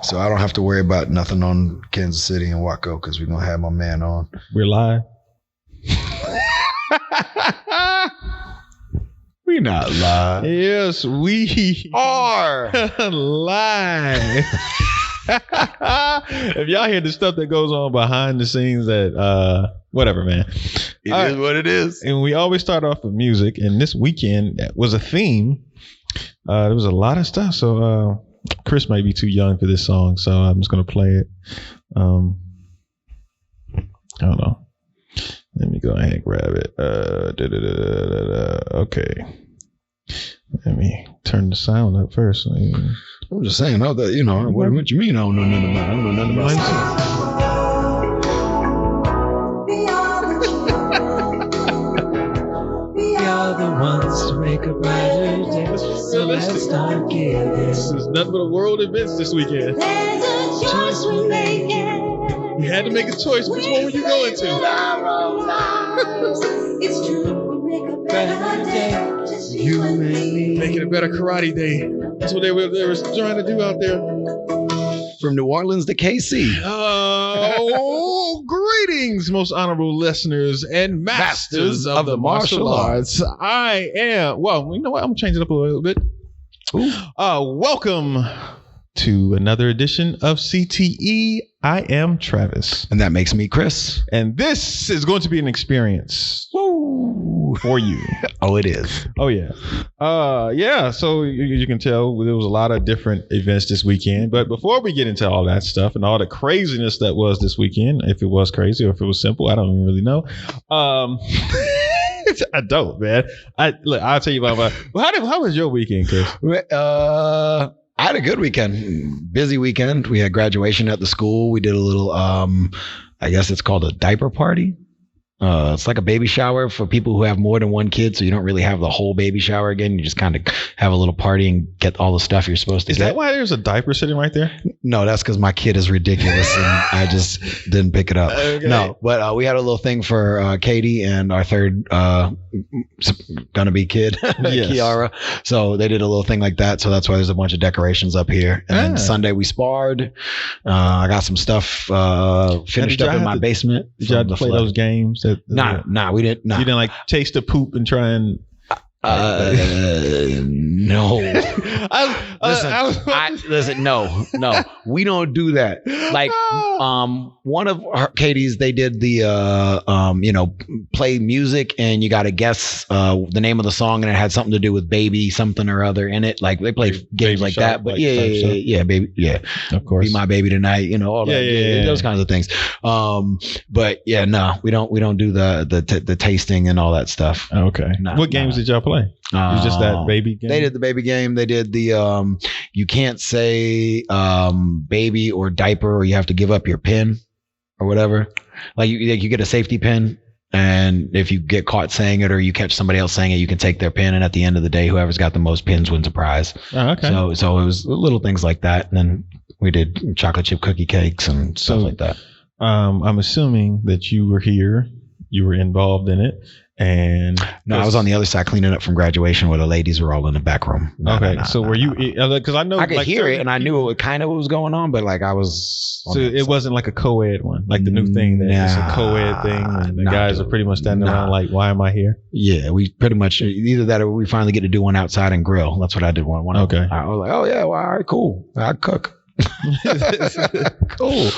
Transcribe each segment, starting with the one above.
So I don't have to worry about nothing on Kansas City and WAKO because we're going to have my man on. We're live. We're not live. Yes, we are live. If y'all hear the stuff that goes on behind the scenes, that whatever, man. It is what it is. And we always start off with music, and this weekend was a theme. There was a lot of stuff. So Chris might be too young for this song, so I'm just gonna play it. I don't know. Let me go ahead and grab it. Okay. Let me turn the sound up first. I'm just saying, what you mean? I don't know nothing about it. I don't know nothing about it. We are the ones to make a brighter day. So let's start giving. This is nothing but a world events this weekend. There's a choice we're making. You had to make a choice. Which one were you going to? It's true, we make a better day. Just you and me. Making a better karate day. That's what they were trying to do out there. From New Orleans to KC. Oh, greetings, most honorable listeners and masters of the martial arts. I am, well, you know what? I'm changing up a little bit. Welcome to another edition of CTE. I am Travis. And that makes me Chris. And this is going to be an experience for you. Oh, it is. Oh, yeah. Yeah, so you can tell there was a lot of different events this weekend. But before we get into all that stuff and all the craziness that was this weekend, if it was crazy or if it was simple, I don't even really know. I don't, man. I'll tell you about how was your weekend, Chris? I had a good weekend. Busy weekend. We had graduation at the school. We did a little, I guess it's called a diaper party. It's like a baby shower for people who have more than one kid. So you don't really have the whole baby shower again. You just kind of have a little party and get all the stuff you're supposed to get. Is that why there's a diaper sitting right there? No, that's because my kid is ridiculous and I just didn't pick it up. Okay. No, but we had a little thing for Katie and our third gonna be kid, yes. Kiara. So they did a little thing like that. So that's why there's a bunch of decorations up here. And then Sunday we sparred. I got some stuff finished up in my basement. Did you have to play those games? Nah, we didn't. Nah. You didn't like taste the poop and try and. No. Listen, no, we don't do that. Like, one of Katie's, they did the, play music and you got to guess the name of the song and it had something to do with baby something or other in it. Like they played games like that, but yeah, baby, yeah, of course, be my baby tonight, all that, those kinds of things. But yeah, no, we don't do the tasting and all that stuff. Okay. What games did y'all play? It was just that baby game? They did the baby game. They did the you can't say baby or diaper or you have to give up your pin or whatever. Like you get a safety pin and if you get caught saying it or you catch somebody else saying it, you can take their pin and at the end of the day, whoever's got the most pins wins a prize. Oh, okay. So it was little things like that. And then we did chocolate chip cookie cakes and stuff like that. I'm assuming that you were here. You were involved in it. And no, I was on the other side cleaning up from graduation where the ladies were all in the back room. So were you? Because I know I could hear it and I knew what was going on, but like I was. So it wasn't like a co-ed one, like the new thing that it's a co-ed thing, and the guys are pretty much standing around like, "Why am I here?" Yeah, we pretty much either that or we finally get to do one outside and grill. That's what I did one. Okay, I was like, "Oh yeah, well, all right, cool. I cook." Cool.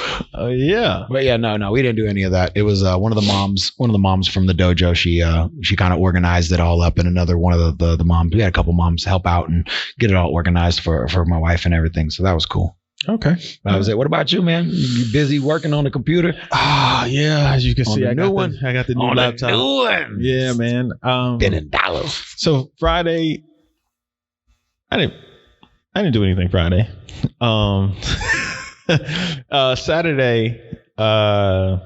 Yeah. But yeah, no, we didn't do any of that. It was one of the moms from the dojo. She kind of organized it all up, and another one of the moms. We had a couple moms help out and get it all organized for my wife and everything. So that was cool. Okay. That was it. What about you, man? You busy working on the computer? Yeah. As you can see, I got the new laptop. The new one. Yeah, man. $10. So Friday, I didn't do anything Friday. Saturday, that's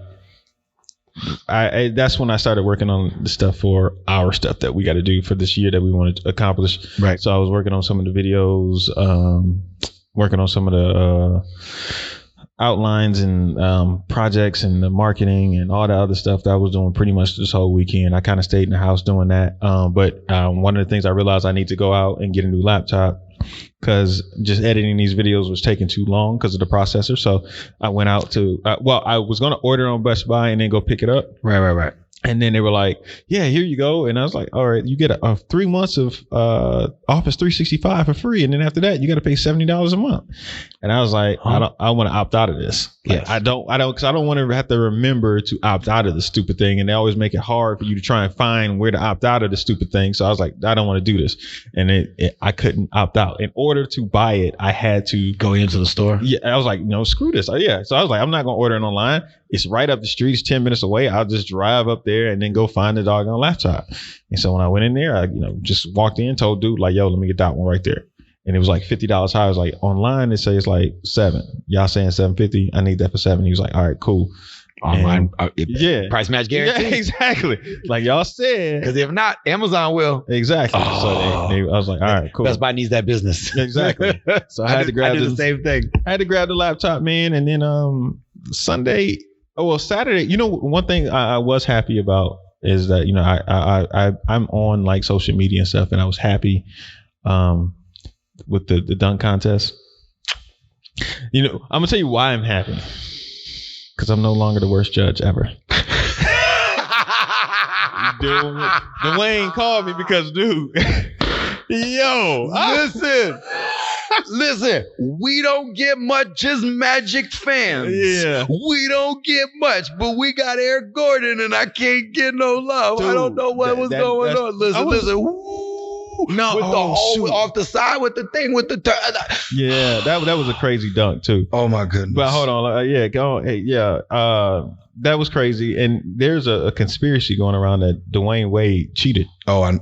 when I started working on the stuff for our stuff that we got to do for this year that we wanted to accomplish. Right. So I was working on some of the videos, working on some of the outlines and projects and the marketing and all the other stuff that I was doing pretty much this whole weekend. I kind of stayed in the house doing that. But one of the things I realized I need to go out and get a new laptop because just editing these videos was taking too long because of the processor. So I went out to, I was going to order on Best Buy and then go pick it up. Right. And then they were like, yeah, here you go. And I was like, all right, you get a 3 months of Office 365 for free. And then after that, you got to pay $70 a month. And I was like, I want to opt out of this. Like, Yes. I don't, because I don't want to have to remember to opt out of the stupid thing. And they always make it hard for you to try and find where to opt out of the stupid thing. So I was like, I don't want to do this. And I couldn't opt out. In order to buy it, I had to Go into the store. Yeah, I was like, no, screw this. So I was like, I'm not gonna order it online. It's right up the street. It's 10 minutes away. I'll just drive up there and then go find the doggone laptop. And so when I went in there, I just walked in, told dude like, yo, let me get that one right there. And it was like $50 high. I was like, online it says like $7. Y'all saying $7.50? I need that for $7. He was like, all right, cool. Online, Yeah, price match guarantee. Yeah, exactly. Like y'all said. Because if not, Amazon will. Exactly. So I was like, all right, cool. Best Buy needs that business. Exactly. So I had to grab the same thing. I had to grab the laptop, man. And then Saturday. One thing I was happy about is that I'm on like social media and stuff, and I was happy with the dunk contest. I'm gonna tell you why I'm happy. Because I'm no longer the worst judge ever. Dwayne called me because, dude, listen, we don't get much as Magic fans. Yeah. We don't get much, but we got Eric Gordon and I can't get no love. Dude, I don't know what was going on. Listen. No, with the hole off the side with the thing with the yeah, that was a crazy dunk too. Oh my goodness. But hold on, go on. Hey, that was crazy. And there's a conspiracy going around that Dwayne Wade cheated. Oh, I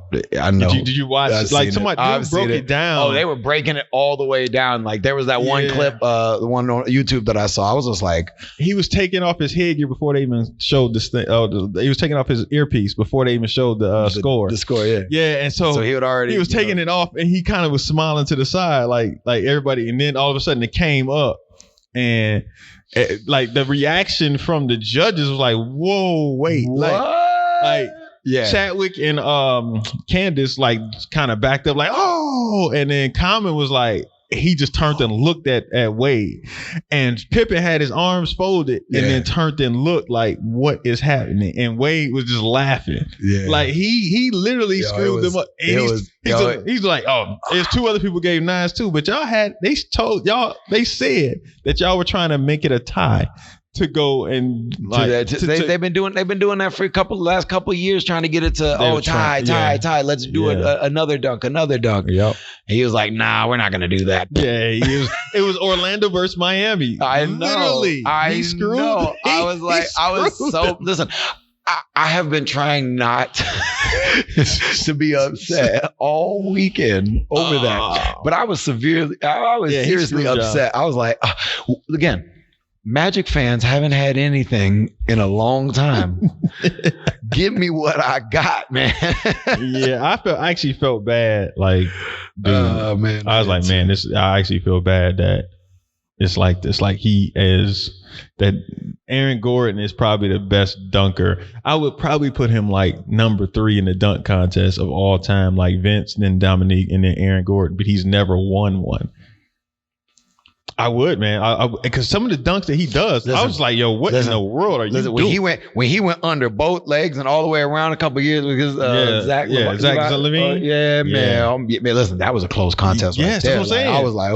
know. Did you watch it? Like somebody broke it down. Oh, they were breaking it all the way down. Like there was that one clip, the one on YouTube that I saw. I was just like, he was taking off his headgear before they even showed this thing. He was taking off his earpiece before they even showed the score. The score, yeah. Yeah, and so he was taking it off, and he kind of was smiling to the side, like everybody. And then all of a sudden, it came up, and like the reaction from the judges was like, "Whoa, wait, like." Yeah, Chadwick and Candace like kind of backed up like, oh, and then Common was like, he just turned and looked at Wade, and Pippen had his arms folded and then turned and looked like, what is happening? And Wade was just laughing. Yeah, like he literally screwed them up. And he's like, oh, there's two other people gave 9s too, but they said that y'all were trying to make it a tie. To go and like they've been doing that for last couple of years, trying to get it to tie. Let's do another dunk. Yep. And he was like, nah, we're not gonna do that. Yeah, it was Orlando versus Miami. I know. Literally, he screwed. I was so listen. I have been trying not to be upset all weekend over that, but I was seriously upset. I was like, again. Magic fans haven't had anything in a long time. Give me what I got, man. Yeah, I actually felt bad. Like, dude, man, I was like, man, I actually feel bad that it's like he is that Aaron Gordon is probably the best dunker. I would probably put him like number 3 in the dunk contest of all time, like Vince, then Dominique, and then Aaron Gordon. But he's never won one. I would, man. Because some of the dunks that he does, I was like, yo, what in the world are you doing? When he went under both legs and all the way around a couple of years because Zach Levine. Man, listen, that was a close contest. Yes, that's what I'm saying. I was like,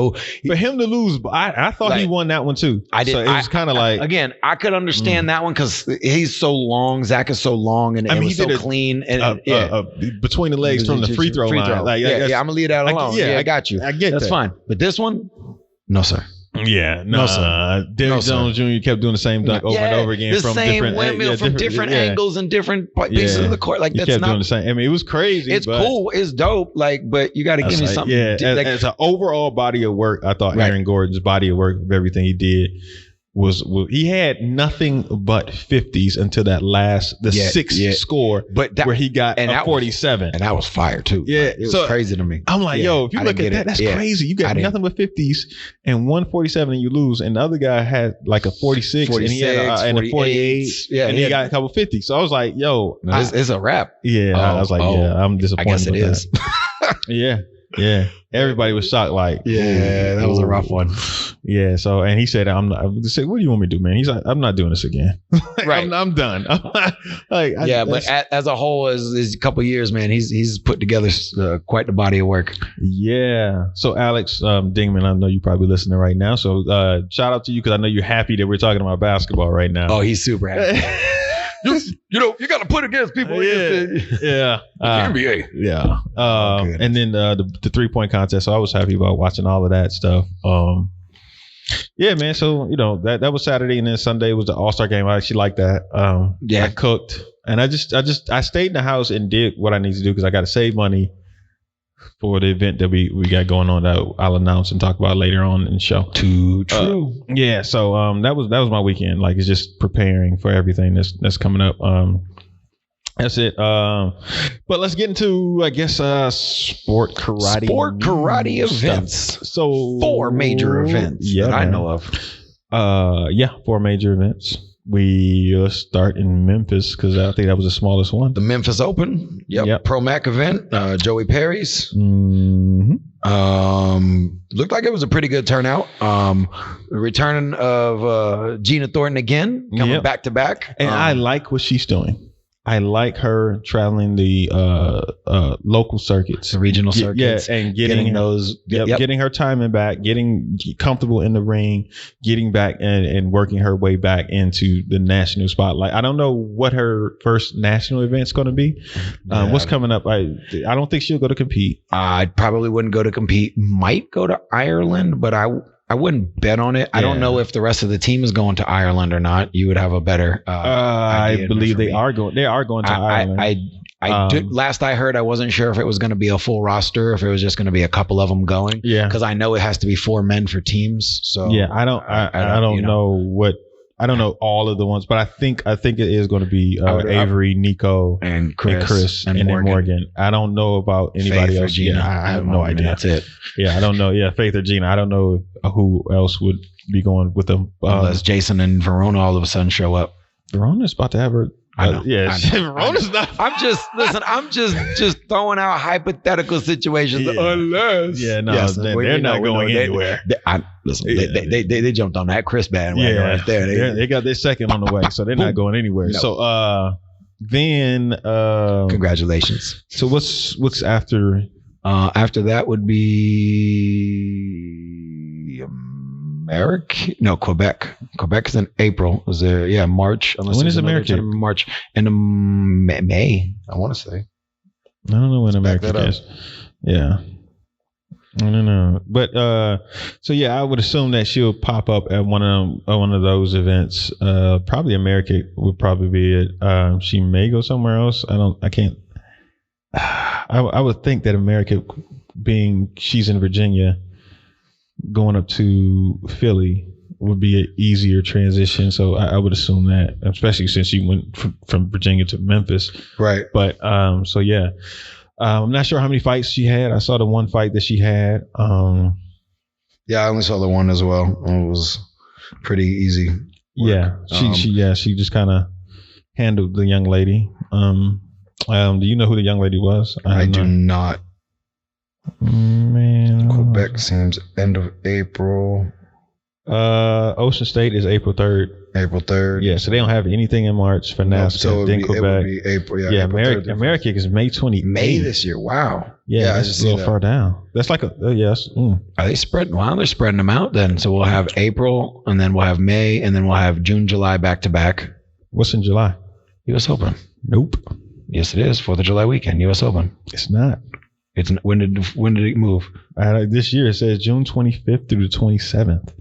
for him to lose, I thought he won that one too. I did. So it was kind of like, again, I could understand that one because he's so long. Zach is so long, and it was so clean and between the legs from the free throw line. Like, I'm gonna leave that alone. I got you. I get that's fine. But this one, no sir. Yeah, no, sir. Derrick Jones Jr. kept doing the same dunk over and over again from different windmill from different angles and different pieces of the court. Like that's doing the same. I mean, it was crazy. It's cool. It's dope. Like, but you got to give me something. Yeah, as an overall body of work, I thought Aaron Gordon's body of work of everything he did was he had nothing but 50s until that sixth score, where he got a 47, and that was fire too. Yeah, it was crazy to me. I'm like, yo, if you look at that, that's crazy. You got nothing but 50s and 147, and you lose. And the other guy had like a 46, and he had a 48, and he got a couple 50s. So I was like, yo, it's a wrap. Yeah, I was like, I'm disappointed. I guess it is. Yeah. Yeah. Everybody was shocked. Like, yeah, that was a rough one. Yeah. So, and he said, "I'm not." I said, "What do you want me to do, man?" He's like, "I'm not doing this again." Like, Right. I'm done. But as a whole, as a couple of years, man, he's put together quite the body of work. Yeah. So Alex Dingman, I know you probably listening right now. So shout out to you because I know you're happy that we're talking about basketball right now. Oh, he's super happy. You got to put against people. Yeah. NBA. Yeah. And then the 3-point contest. So I was happy about watching all of that stuff. Yeah, man. So, that was Saturday, and then Sunday was the All-Star game. I actually liked that. I cooked, and I stayed in the house and did what I need to do because I got to save money for the event that we got going on that I'll announce and talk about later on in the show. Too true. Yeah. So that was my weekend. Like, it's just preparing for everything that's coming up. That's it. But let's get into, I guess, sport karate events. So 4 major events that I know of. 4 major events. We start in Memphis because I think that was the smallest one. The Memphis Open. Yep. Pro-Mac event. Joey Perry's. Mm-hmm. Looked like it was a pretty good turnout. Return of Gina Thornton again, coming back to back. And I like what she's doing. I like her traveling the local circuits, the regional circuits, and getting those, getting her timing back, getting comfortable in the ring, getting back and working her way back into the national spotlight. I don't know what her first national event's going to be. What's coming up? I don't think she'll go to compete. I probably wouldn't go to compete. Might go to Ireland, but I wouldn't bet on it. I don't know if the rest of the team is going to Ireland or not. You would have a better I believe they are going. They are going to Ireland. Last I heard, I wasn't sure if it was going to be a full roster, if it was just going to be a couple of them going. Yeah, because I know it has to be 4 men for teams. So yeah, I don't know what. I don't know all of the ones, but I think it is going to be Avery, Nico, and Chris, and then Morgan. I don't know about anybody Faith else. Or Gina. I have no idea. That's it. Yeah, I don't know. Yeah, Faith or Gina. I don't know who else would be going with them. Unless Jason and Verona all of a sudden show up. Verona's about to have her. I know. Verona's not. I'm just throwing out hypothetical situations. Unless, they're not going anywhere. They jumped on that Chris bandwagon right there. They got their second on the way, so they're not going anywhere. No. So then, congratulations. So what's after? After that would be Quebec. Quebec is in April. Was there? Yeah, March. When is America? March and May. I want to say. I don't know when America is. Yeah. I don't know, but so yeah, I would assume that she'll pop up at one of those events. Probably America would probably be it. She may go somewhere else. I can't. I would think that America, being she's in Virginia, going up to Philly would be an easier transition. So I would assume that, especially since she went from Virginia to Memphis. Right. But so yeah, I'm not sure how many fights she had. I saw the one fight that she had. Yeah, I only saw the one as well. It was pretty easy work. Yeah. She just kind of handled the young lady. Do you know who the young lady was? I do not. Man, Quebec seems end of April. Ocean State is April 3rd. April 3rd. Yeah, so they don't have anything in March for NASCAR. So then Quebec. It would be April. Yeah, April America is May 28th. May this year. Wow. Yeah, that's just a little far down. That's like yes. Are they spreading? Wow, they're spreading them out then. So we'll have April, and then we'll have May, and then we'll have June, July back to back. What's in July? U.S. Open. Nope. Yes, it is. 4th of July weekend. U.S. Open. It's not. It's when did it move? This year it says June 25th through the 27th.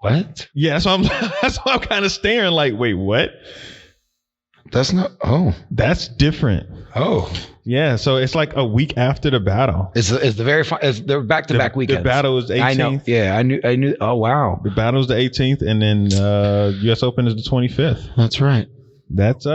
What? Yeah, that's why I'm kind of staring like, wait, what? That's not. Oh, that's different. Oh, yeah. So it's like a week after the battle. It's the very it's the back to back weekends. The battle is the 18th. I know. Yeah, I knew. Oh, wow. The battle is the 18th, and then U.S. Open is the 25th. That's right. That's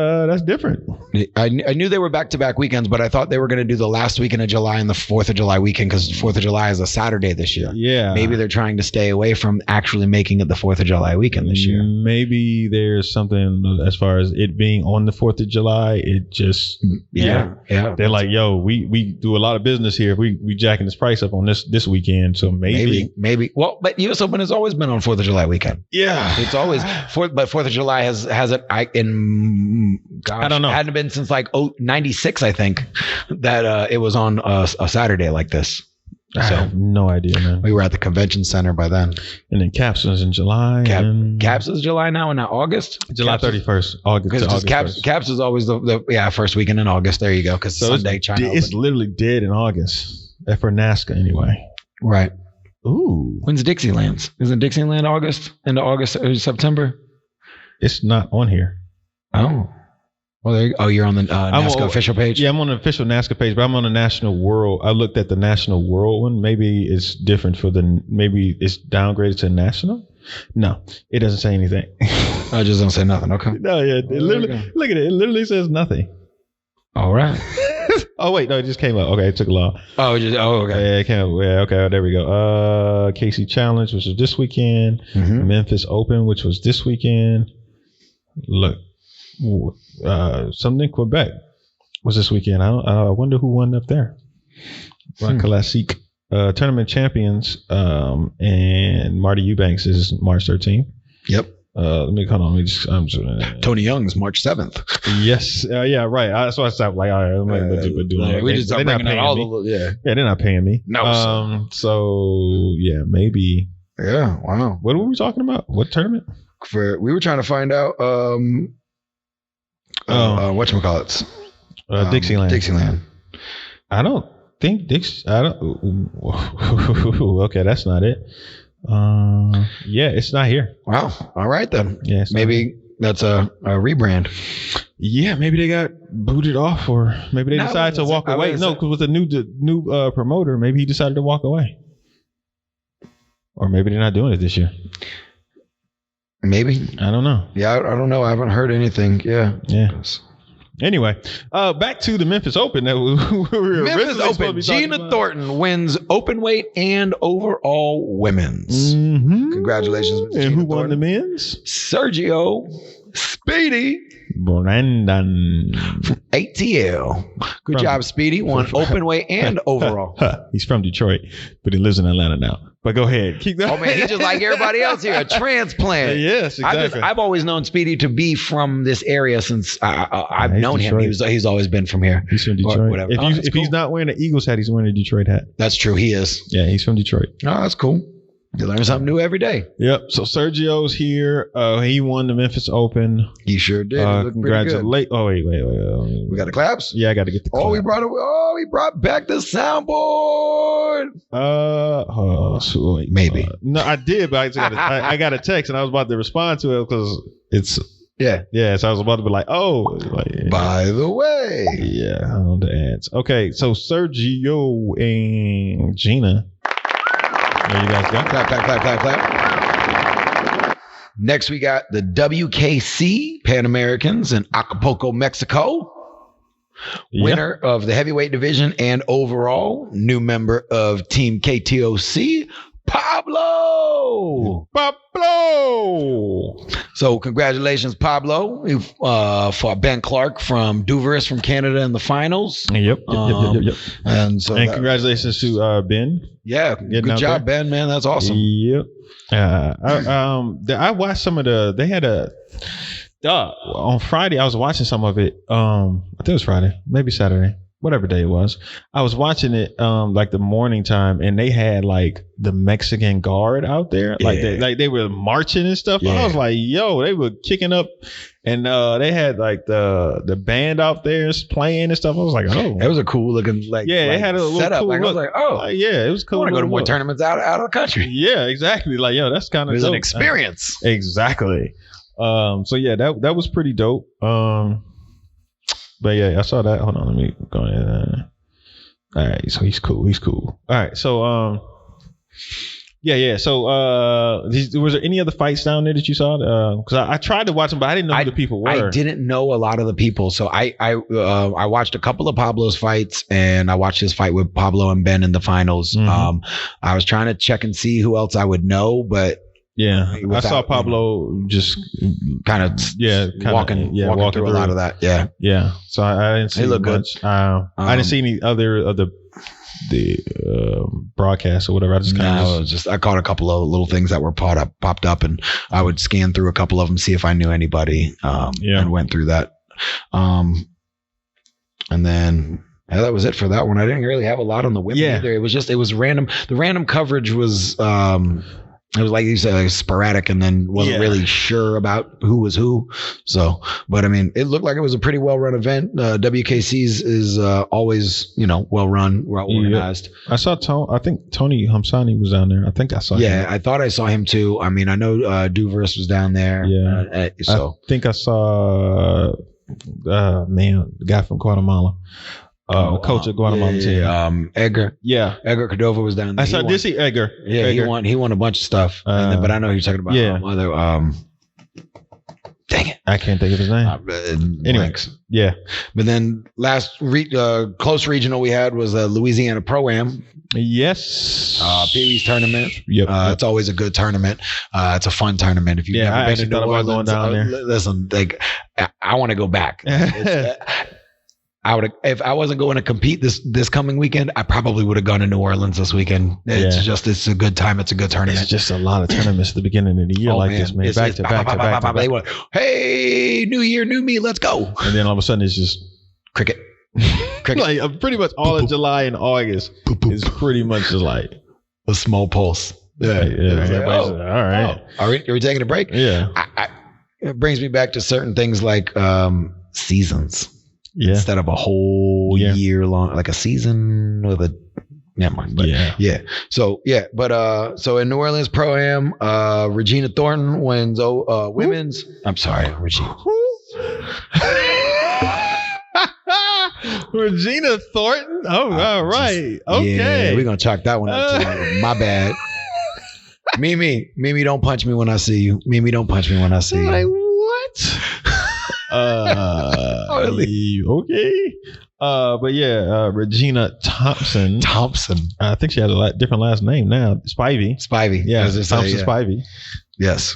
different. I knew they were back-to-back weekends, but I thought they were going to do the last weekend of July and the 4th of July weekend because 4th of July is a Saturday this year. Yeah. Maybe they're trying to stay away from actually making it the 4th of July weekend this year. Maybe there's something as far as it being on the 4th of July. It just Yeah. They're like, yo, we do a lot of business here. We jacking this price up on this weekend. So maybe. Well, but U.S. Open has always been on 4th of July weekend. Yeah. It's always but 4th of July has it. I don't know. It hadn't been since like 96, I think, that it was on a Saturday like this. I have no idea, man. We were at the convention center by then. And then Caps was in July. Caps is July now and not August? July 31st. August. Caps is always the first weekend in August. There you go. Because Sunday, China. It's literally dead in August. For NASCAR anyway. Right. Ooh. When's Dixieland's? Isn't Dixieland August? Into August or September? It's not on here. Oh. Well, there you go. Oh, you're on the NASCAR official page? Yeah, I'm on the official NASCAR page, but I'm on the National World. I looked at the National World one. Maybe it's different maybe it's downgraded to National? No, it doesn't say anything. I just don't say nothing. Okay. No, yeah. Look at it. It literally says nothing. All right. Oh, wait. No, it just came up. Okay, it took a while. Okay. Yeah, it came up. Yeah, okay, there we go. KC Challenge, which was this weekend. Mm-hmm. Memphis Open, which was this weekend. Look. Something in Quebec was this weekend. I wonder who won up there. Classique tournament champions, and Marty Eubanks is March 13th. Yep. Let me hold on. Tony Young's March 7th. Yes. Yeah. Right. That's why I stopped. Like, all right, I'm not doing it. We just they're not paying me. Yeah, they're not paying me. No. So yeah, maybe. Yeah. Wow. What were we talking about? What tournament? We were trying to find out. Whatchamacallits? Dixieland. I don't think okay, that's not it. Yeah, it's not here. Wow. All right then. Yeah, maybe that's a rebrand. Yeah, maybe they got booted off, or maybe they decided to walk away. No, because with the new promoter, maybe he decided to walk away, or maybe they're not doing it this year. Maybe. I don't know. Yeah, I don't know. I haven't heard anything. Yeah. Anyway, back to the Memphis Open. That we were Memphis Open. Gina Thornton wins open weight and overall women's. Mm-hmm. Congratulations. And who won the men's? Sergio Speedy Brandon from ATL. Good job, Speedy. Won open weight and overall. He's from Detroit, but he lives in Atlanta now. But go ahead. Keep going. Oh, man, he's just like everybody else here, a transplant. Yes, exactly. I've always known Speedy to be from this area since I've known Detroit. him. He's always been from here. He's from Detroit. Whatever. If he's not wearing an Eagles hat, he's wearing a Detroit hat. That's true. He is. Yeah, he's from Detroit. Oh, that's cool. You learn something new every day. Yep. So Sergio's here. He won the Memphis Open. He sure did. Congratulations. Oh, wait. We got the claps? Yeah, I got to get the clap. We brought back the soundboard. Wait, maybe. No, I did, but I got a text and I was about to respond to it because it's. Yeah. So I was about to be like, by the way. Yeah, on the ads. Okay, so Sergio and Gina. There you guys go. Clap. Next, we got the WKC Pan-Americans in Acapulco, Mexico. Winner of the heavyweight division and overall. New member of Team KTOC, Pablo. So congratulations, Pablo. You fought Ben Clark from Duveris from Canada in the finals. Yep. And congratulations to Ben. Yeah, good job, Ben. Man, that's awesome. Yep. I watched some of they had on Friday. I was watching some of it. I think it was Friday, maybe Saturday. Whatever day it was, I was watching it like the morning time, and they had like the Mexican guard out there, like they were marching and stuff. Yeah. I was like, yo, they were kicking up, and they had like the band out there playing and stuff. I was like, oh, it was a cool looking it had a little setup. Cool I was like, oh, it was cool. I want to go to more tournaments out of the country. Yeah, exactly. Like, yo, that's kind of an experience. Exactly. So yeah, that was pretty dope. But yeah, I saw that. Hold on, let me go ahead. All right, so he's cool. All right, so Yeah. So, was there any other fights down there that you saw? Because I tried to watch them, but I didn't know who the people were. I didn't know a lot of the people, so I watched a couple of Pablo's fights, and I watched his fight with Pablo and Ben in the finals. Mm-hmm. I was trying to check and see who else I would know, but yeah, I saw Pablo just kind of walking through a lot of that. Yeah. So I didn't see look much. I didn't see any other of the broadcast or whatever. I just I caught a couple of little things that were popped up, and I would scan through a couple of them, see if I knew anybody, and went through that. And then that was it for that one. I didn't really have a lot on the women either. It was random. The random coverage was it was like you said, like sporadic, and then wasn't really sure about who was who. So, but I mean, it looked like it was a pretty well run event. WKC's is always, well run, well organized. I saw I think Tony Hamsani was down there. I think I saw him. Yeah, I thought I saw him too. I mean, I know Duvers was down there. Yeah. So I think I saw the guy from Guatemala. Coach of Guatemala team. Edgar. Yeah. Edgar Cordova was down there. I saw this Edgar. Yeah, Edgar. he won a bunch of stuff. But I know you're talking about other dang it. I can't think of his name. Anyway. Yeah. But then last close regional we had was Louisiana Pro-Am. Yes. Pee-wee's tournament. Yep. It's always a good tournament. It's a fun tournament. If you've never been to New Orleans, going down there. Listen, I want to go back. If I wasn't going to compete this coming weekend, I probably would have gone to New Orleans this weekend. It's a good time. It's a good tournament. It's just a lot of tournaments at the beginning of the year this, man. Back to back. They went, hey, new year, new me, let's go. And then all of a sudden it's just cricket. Like pretty much all of July and August is pretty much just like a small pulse. Yeah. All right. Are we taking a break? Yeah. It brings me back to certain things like seasons. Yeah. Instead of a whole year long, like a season with a never mind. But So so in New Orleans Pro-Am, Regina Thornton wins women's. I'm sorry, Regina. Regina Thornton? Oh, all right. Okay. Yeah, we're gonna chalk that one up to my bad. Mimi, don't punch me when I see you. Mimi, don't punch me when I see you. Like, what? Okay. But Regina Thompson. I think she has a different last name now. Spivey. Yeah, Thompson Spivey. Yes.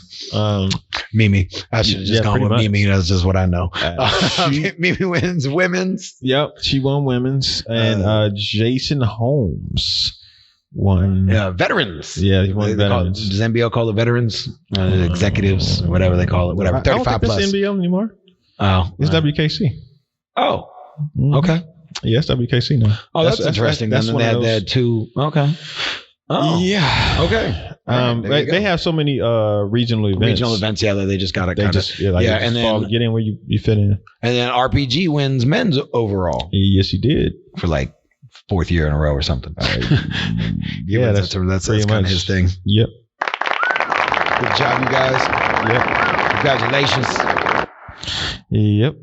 Mimi. I should have just gone with much. Mimi. That's just what I know. Mimi wins women's. Yep, she won women's, and Jason Holmes won. Veterans. Yeah, he won veterans. Does NBL call it veterans? Executives, whatever they call it. Whatever. 35 I don't think plus. It's NBL anymore. Oh, it's WKC. Oh, okay. Yeah, it's WKC now. Oh, that's interesting. That's then they had two. Okay. Oh, yeah. Okay. They have so many regional events. Yeah, they just got to and then get in where you fit in. And then RPG wins men's overall. Yes, he did for like fourth year in a row or something. That's kind of his thing. Yep. Good job, you guys. Yep. Congratulations. Yep.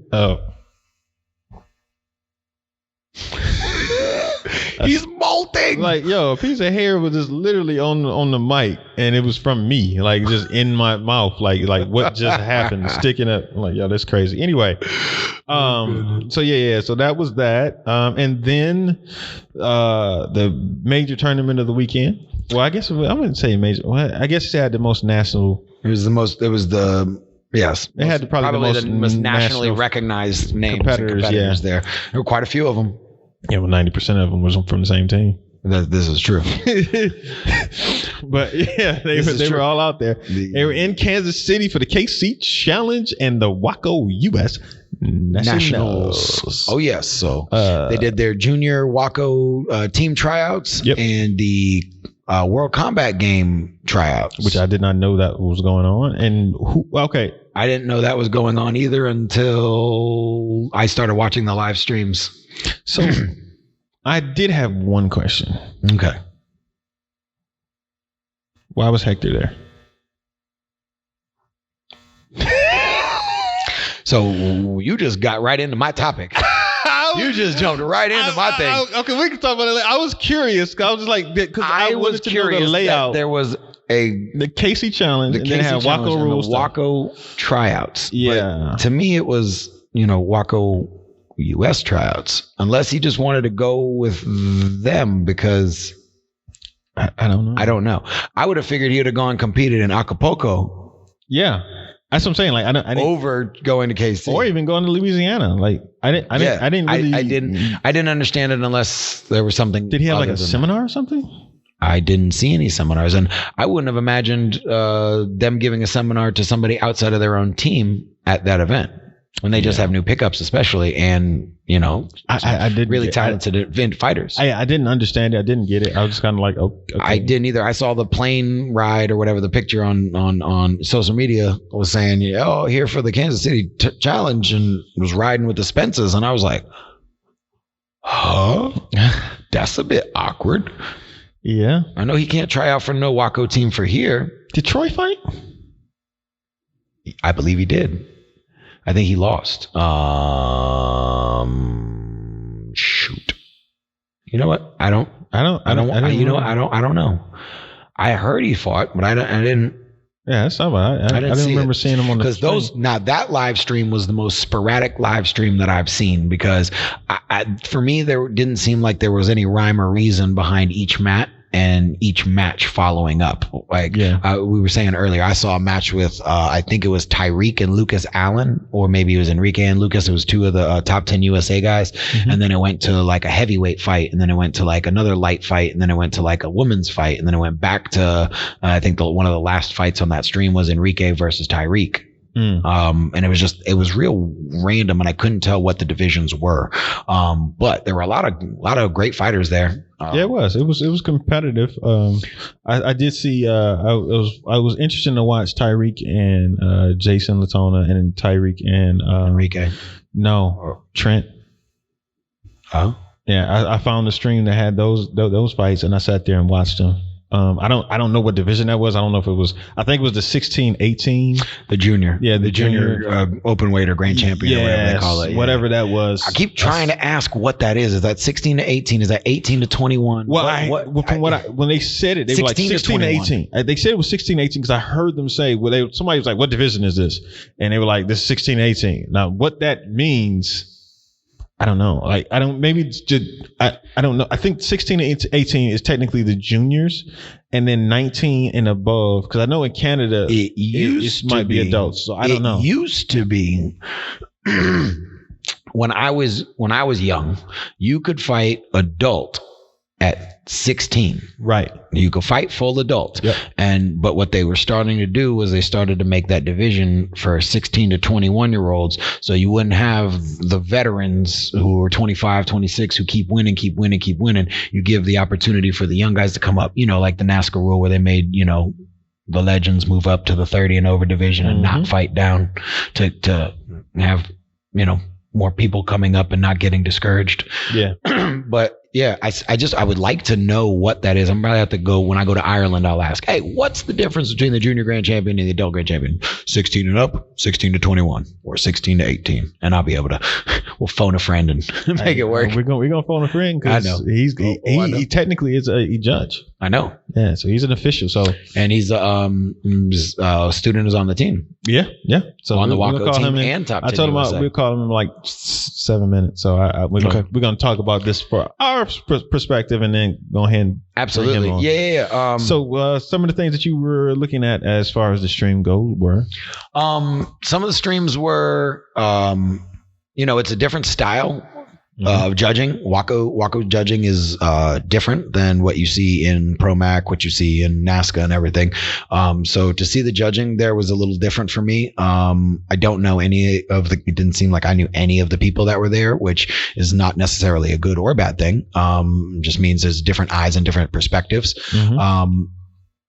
He's molting. Like, a piece of hair was just literally on the mic, and it was from me, like just in my mouth, like what just happened, sticking up. I'm like, that's crazy. Anyway, so that was that, and then the major tournament of the weekend. Well, I guess I wouldn't say major. Well, I guess it had the most national. Yes, it had probably the most nationally recognized names competitors there. There were quite a few of them. Yeah, well, 90% of them was from the same team. This is true. But they were all out there. They were in Kansas City for the KC Challenge and the WAKO US Nationals. Oh yes, so they did their junior WAKO team tryouts and the World Combat Game tryouts, which I did not know that was going on. And I didn't know that was going on either until I started watching the live streams. So I did have one question. Okay. Why was Hector there? So you just got right into my topic. You just jumped right into my thing. Okay, we can talk about it later. I was curious. I was just like, because I was curious. The layout. There was the Casey Challenge, and then had WAKO rules, the WAKO tryouts. Yeah, but to me, it was WAKO US tryouts. Unless he just wanted to go with them because I don't know. I don't know. I would have figured he would have gone competed in Acapulco. Yeah. That's what I'm saying. Like I didn't over going to KC or even going to Louisiana. Like I didn't understand it unless there was something. Did he have like a seminar or something? I didn't see any seminars, and I wouldn't have imagined them giving a seminar to somebody outside of their own team at that event when they just have new pickups, especially, and I did really talented event fighters. I didn't understand it. I didn't get it. I was just kind of like, okay. I didn't either. I saw the plane ride or whatever the picture on social media was saying, here for the Kansas City Challenge, and was riding with the Spencers, and I was like, huh? That's a bit awkward. Yeah. I know he can't try out for no WAKO team for here. Did Troy fight? I believe he did. I think he lost. Shoot. You know what? I don't know. I heard he fought, but I didn't. Yeah, that's not bad. I didn't remember seeing him on the stream. That live stream was the most sporadic live stream that I've seen because for me, there didn't seem like there was any rhyme or reason behind each mat and each match following up. Like we were saying earlier, I saw a match with I think it was Tyreek and Lucas Allen, or maybe it was Enrique and Lucas. It was two of the top 10 USA guys. Mm-hmm. And then it went to like a heavyweight fight, and then it went to like another light fight, and then it went to like a women's fight, and then it went back to I think one of the last fights on that stream was Enrique versus Tyreek. And it was real random, and I couldn't tell what the divisions were. But there were a lot of great fighters there. It was competitive. I did see, I was interested to watch Tyreek and Jason Latona, and then Tyreek and Enrique. No, Trent. Oh. Yeah, I found the stream that had those fights, and I sat there and watched them. I don't know what division that was. I don't know if it was. I think it was the 16-18. The junior. Yeah, the junior open weight or grand champion, or whatever they call it. Yeah. Whatever that was. I keep trying to ask what that is. Is that 16 to 18? Is that 18 to 21? Well, when they said it, they were like 16 to 18. They said it was 16-18 because I heard them say, somebody was like, "What division is this?" And they were like, "This is 16-18." Now, what that means, I don't know. Like, I don't know. I think 16 to 18 is technically the juniors, and then 19 and above. Because I know in Canada, it might be adults. So I don't know. It used to be when I was young, you could fight adult at 16. Right. You could fight full adult. Yep. But what they were starting to do was they started to make that division for 16 to 21 year olds. So you wouldn't have the veterans who are 25, 26 who keep winning. You give the opportunity for the young guys to come up, like the NASCAR rule where they made, the legends move up to the 30 and over division and not fight down to have, more people coming up and not getting discouraged. Yeah. But yeah, I would like to know what that is. I'm probably have to go when I go to Ireland. I'll ask, hey, what's the difference between the junior grand champion and the adult grand champion? 16 and up, 16 to 21, or 16 to 18, and I'll be able to. We'll phone a friend and make it work. We're gonna phone a friend because I know he technically is a judge. I know. Yeah, so he's an official. So and he's a student is on the team. Yeah. So on the WAKO team and top 10 I told him we'll call him in like 7 minutes. So we're gonna talk about this for our perspective, and then go ahead and absolutely. Yeah. So some of the things that you were looking at as far as the stream go were some of the streams were it's a different style of judging. WAKO judging is different than what you see in Pro-Mac, what you see in NASCAR and everything. So to see the judging there was a little different for me. I don't know it didn't seem like I knew any of the people that were there, which is not necessarily a good or bad thing. Just means there's different eyes and different perspectives.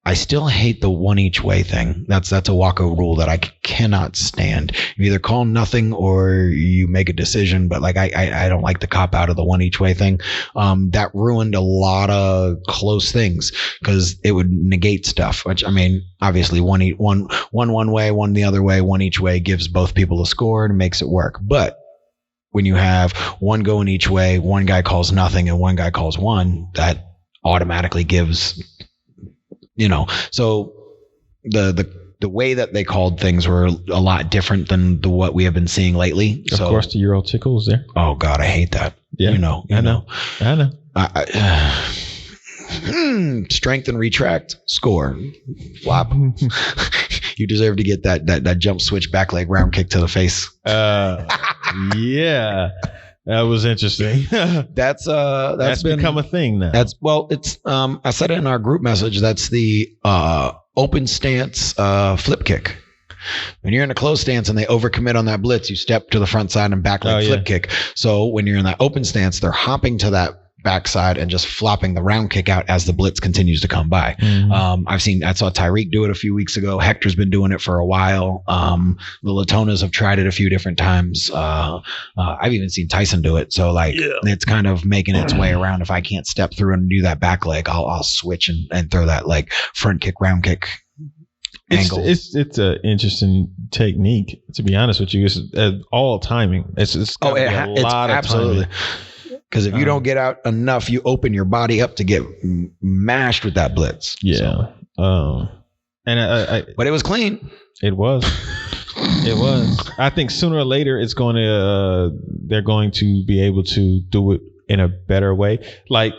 I still hate the one each way thing. That's a WAKO rule that I cannot stand. You either call nothing or you make a decision, but like I don't like the cop out of the one each way thing. That ruined a lot of close things because it would negate stuff. Which I mean, obviously one way, one the other way, one each way gives both people a score and makes it work. But when you have one going each way, one guy calls nothing and one guy calls one, that automatically gives, so the way that they called things were a lot different than what we have been seeing lately. Of course, the Euro tickles there. Oh God, I hate that. Yeah, I know. Strength and retract, score, flop. You deserve to get that jump switch back leg round kick to the face. Yeah, that was interesting. That's become a thing now. It's I said it in our group message. That's the open stance flip kick. When you're in a closed stance and they overcommit on that blitz, you step to the front side and back leg flip kick. So when you're in that open stance, they're hopping to that backside and just flopping the round kick out as the blitz continues to come by. Mm-hmm. I saw Tyreek do it a few weeks ago. Hector's been doing it for a while. The Latonas have tried it a few different times. I've even seen Tyson do it. So it's kind of making its way around. If I can't step through and do that back leg, I'll switch and throw that front kick, round kick. It's an interesting technique, to be honest with you. It's all timing. It's a lot of absolutely timing. Because if you don't get out enough, you open your body up to get mashed with that blitz. Yeah. So. But it was clean. It was. It was. I think sooner or later they're going to be able to do it in a better way. Like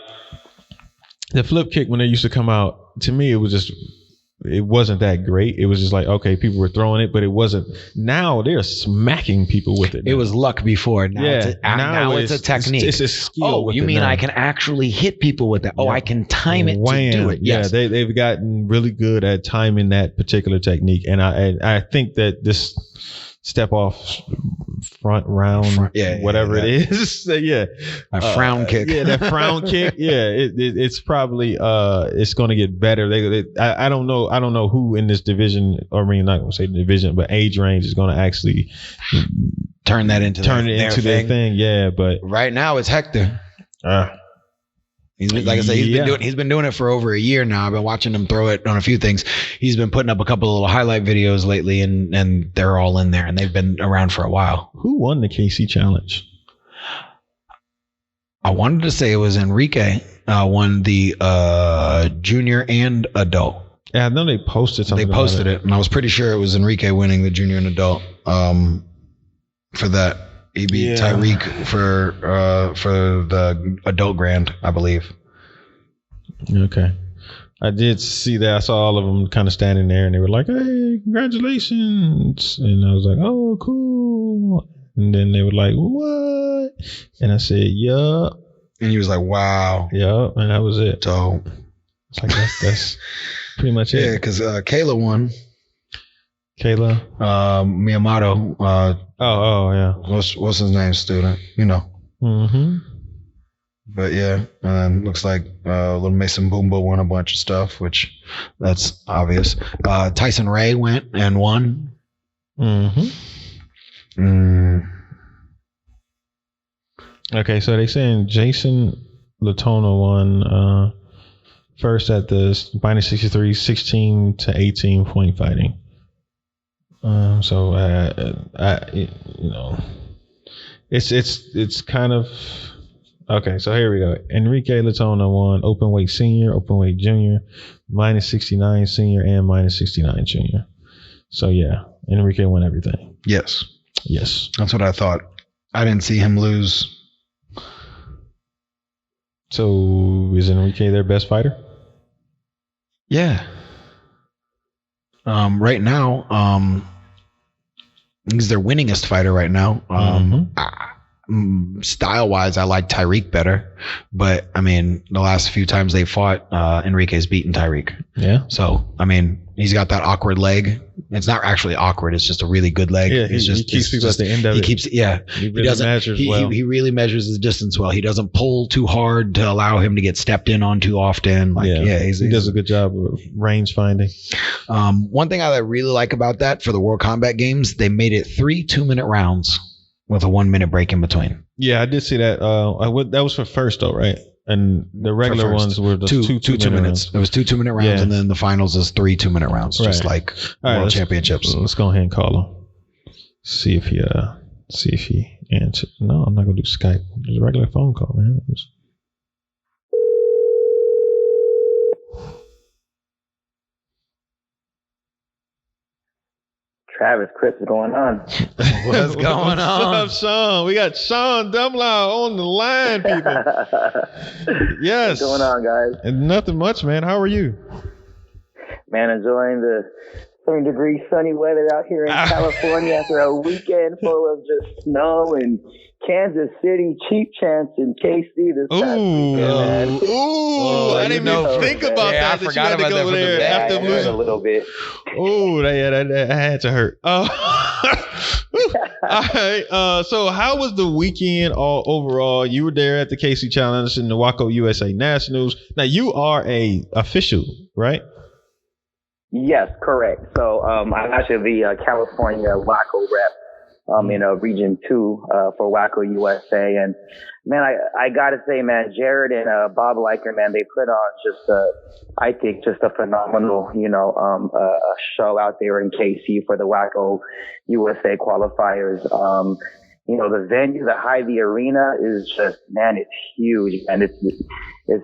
the flip kick, when they used to come out, to me, it wasn't that great. It was just like, okay, people were throwing it, but it wasn't. Now they're smacking people with it. It was luck before. Now it's a technique. It's a skill. You mean I can actually hit people with that? Oh, I can time it to do it. Yes. Yeah, they've gotten really good at timing that particular technique, and I think that this step off front round, whatever it is, a frown kick. Yeah, that frown kick. Yeah, it's probably it's going to get better. I don't know who in this division, or not going to say division, but age range is going to actually turn it into their thing. Yeah, but right now it's Hector. He's been doing it for over a year now. I've been watching him throw it on a few things. He's been putting up a couple of little highlight videos lately, and they're all in there, and they've been around for a while. Who won the KC Challenge? I wanted to say it was Enrique won the junior and adult. Yeah, I know they posted something. They posted it, and I was pretty sure it was Enrique winning the junior and adult for that. He beat Tyreek for the adult grand, I believe. Okay. I did see that. I saw all of them kind of standing there, and they were like, hey, congratulations. And I was like, oh, cool. And then they were like, what? And I said, yup. And he was like, wow. Yup. And that was it. So it's like, that's pretty much it. Yeah, because Kayla won. Kayla Miyamoto. Yeah. What's his name? Student, Mm-hmm. But yeah, and looks like little Mason Boomba won a bunch of stuff, which that's obvious. Tyson Ray went and won. Mm-hmm. Okay, so they saying Jason Latona won first at the minus 63, 16 to 18 point fighting. It's kind of okay. So here we go. Enrique Latona won open weight senior, open weight junior, minus 69 senior, and minus 69 junior. So yeah, Enrique won everything. Yes, that's what I thought. I didn't see him lose. So is Enrique their best fighter? Yeah. Right now, he's their winningest fighter right now. Style-wise, I like Tyreek better, but I mean, the last few times they fought, Enrique's beaten Tyreek. Yeah. So I mean, he's got that awkward leg. It's not actually awkward. It's just a really good leg. Yeah, he keeps people at the end of it. He really measures well. He really measures his distance well. He doesn't pull too hard to allow him to get stepped in on too often. He does a good job of range finding. One thing I really like about that for the World Combat Games, they made it 3 2-minute rounds with a 1 minute break in between. Yeah, I did see that. That was for first though, right? And the regular ones were the two minutes. It was 2 2-minute rounds, and then the finals is 3 2-minute rounds, just like World Championships. Let's go ahead and call him. See if he answer. No, I'm not gonna do Skype. It's a regular phone call, man. Travis, Chris, what's going on? What's going on? What's up, Sean? We got Sean Dumlao on the line, people. Yes. What's going on, guys? And nothing much, man. How are you? Man, enjoying the 30-degree sunny weather out here in California after a weekend full of just snow and Kansas City, Cheap Chance, and KC this past weekend, man. I didn't even think about that. I forgot about that there after losing a little bit. Oh, that had to hurt. All right. So how was the weekend all overall? You were there at the KC Challenge and the WAKO USA Nationals. Now you are a official, right? Yes, correct. So I'm actually the California WAKO rep. In Region 2 for WAKO USA. And, man, I got to say, man, Jared and Bob Liker, man, they put on I think just a phenomenal, show out there in KC for the WAKO USA qualifiers. The venue, the Hy-Vee Arena is just, man, it's huge. And it's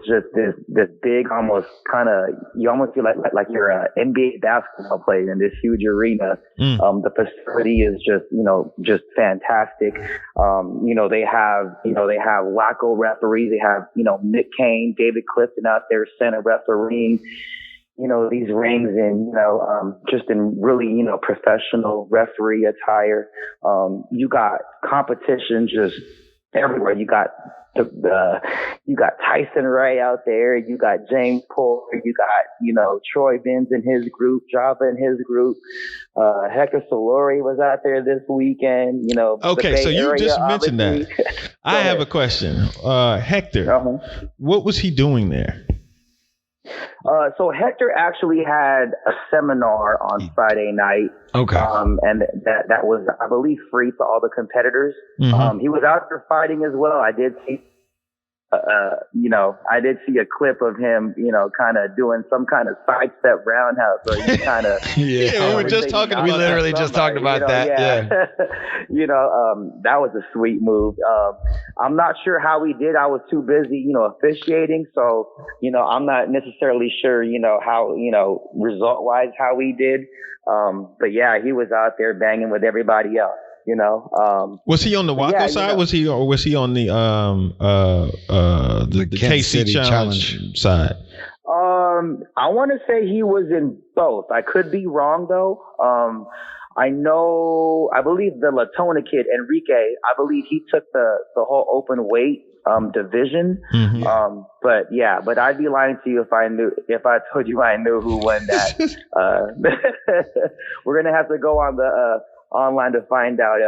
just this big, almost kind of, you almost feel like you're an NBA basketball player in this huge arena. The facility is just fantastic. They have WAKO referees. They have, Mick Kane, David Clifton out there center refereeing, these rings in, just in really, professional referee attire. You got competition just everywhere. You got you got Tyson Ray out there. You got James Porter. You got, Troy Benz in his group, Java in his group. Hector Solori was out there this weekend. Okay, so you just mentioned that. I have a question. Hector, what was he doing there? So Hector actually had a seminar on Friday night. Okay. And that was, I believe, free to all the competitors. Mm-hmm. He was out there fighting as well. I did see, I did see a clip of him, kind of doing some kind of sidestep roundhouse. So he kind of, we were just talking about. We literally just talked about that. Yeah. That was a sweet move. I'm not sure how he did. I was too busy, officiating. So, I'm not necessarily sure, how, result wise how he did. But yeah, he was out there banging with everybody else. Was he on the WAKO side? Was he on the KC Challenge side? I want to say he was in both. I could be wrong though. I believe the Latona kid, Enrique, I believe he took the whole open weight division. Mm-hmm. But I'd be lying to you if I told you I knew who won that. We're gonna have to go on the online to find out.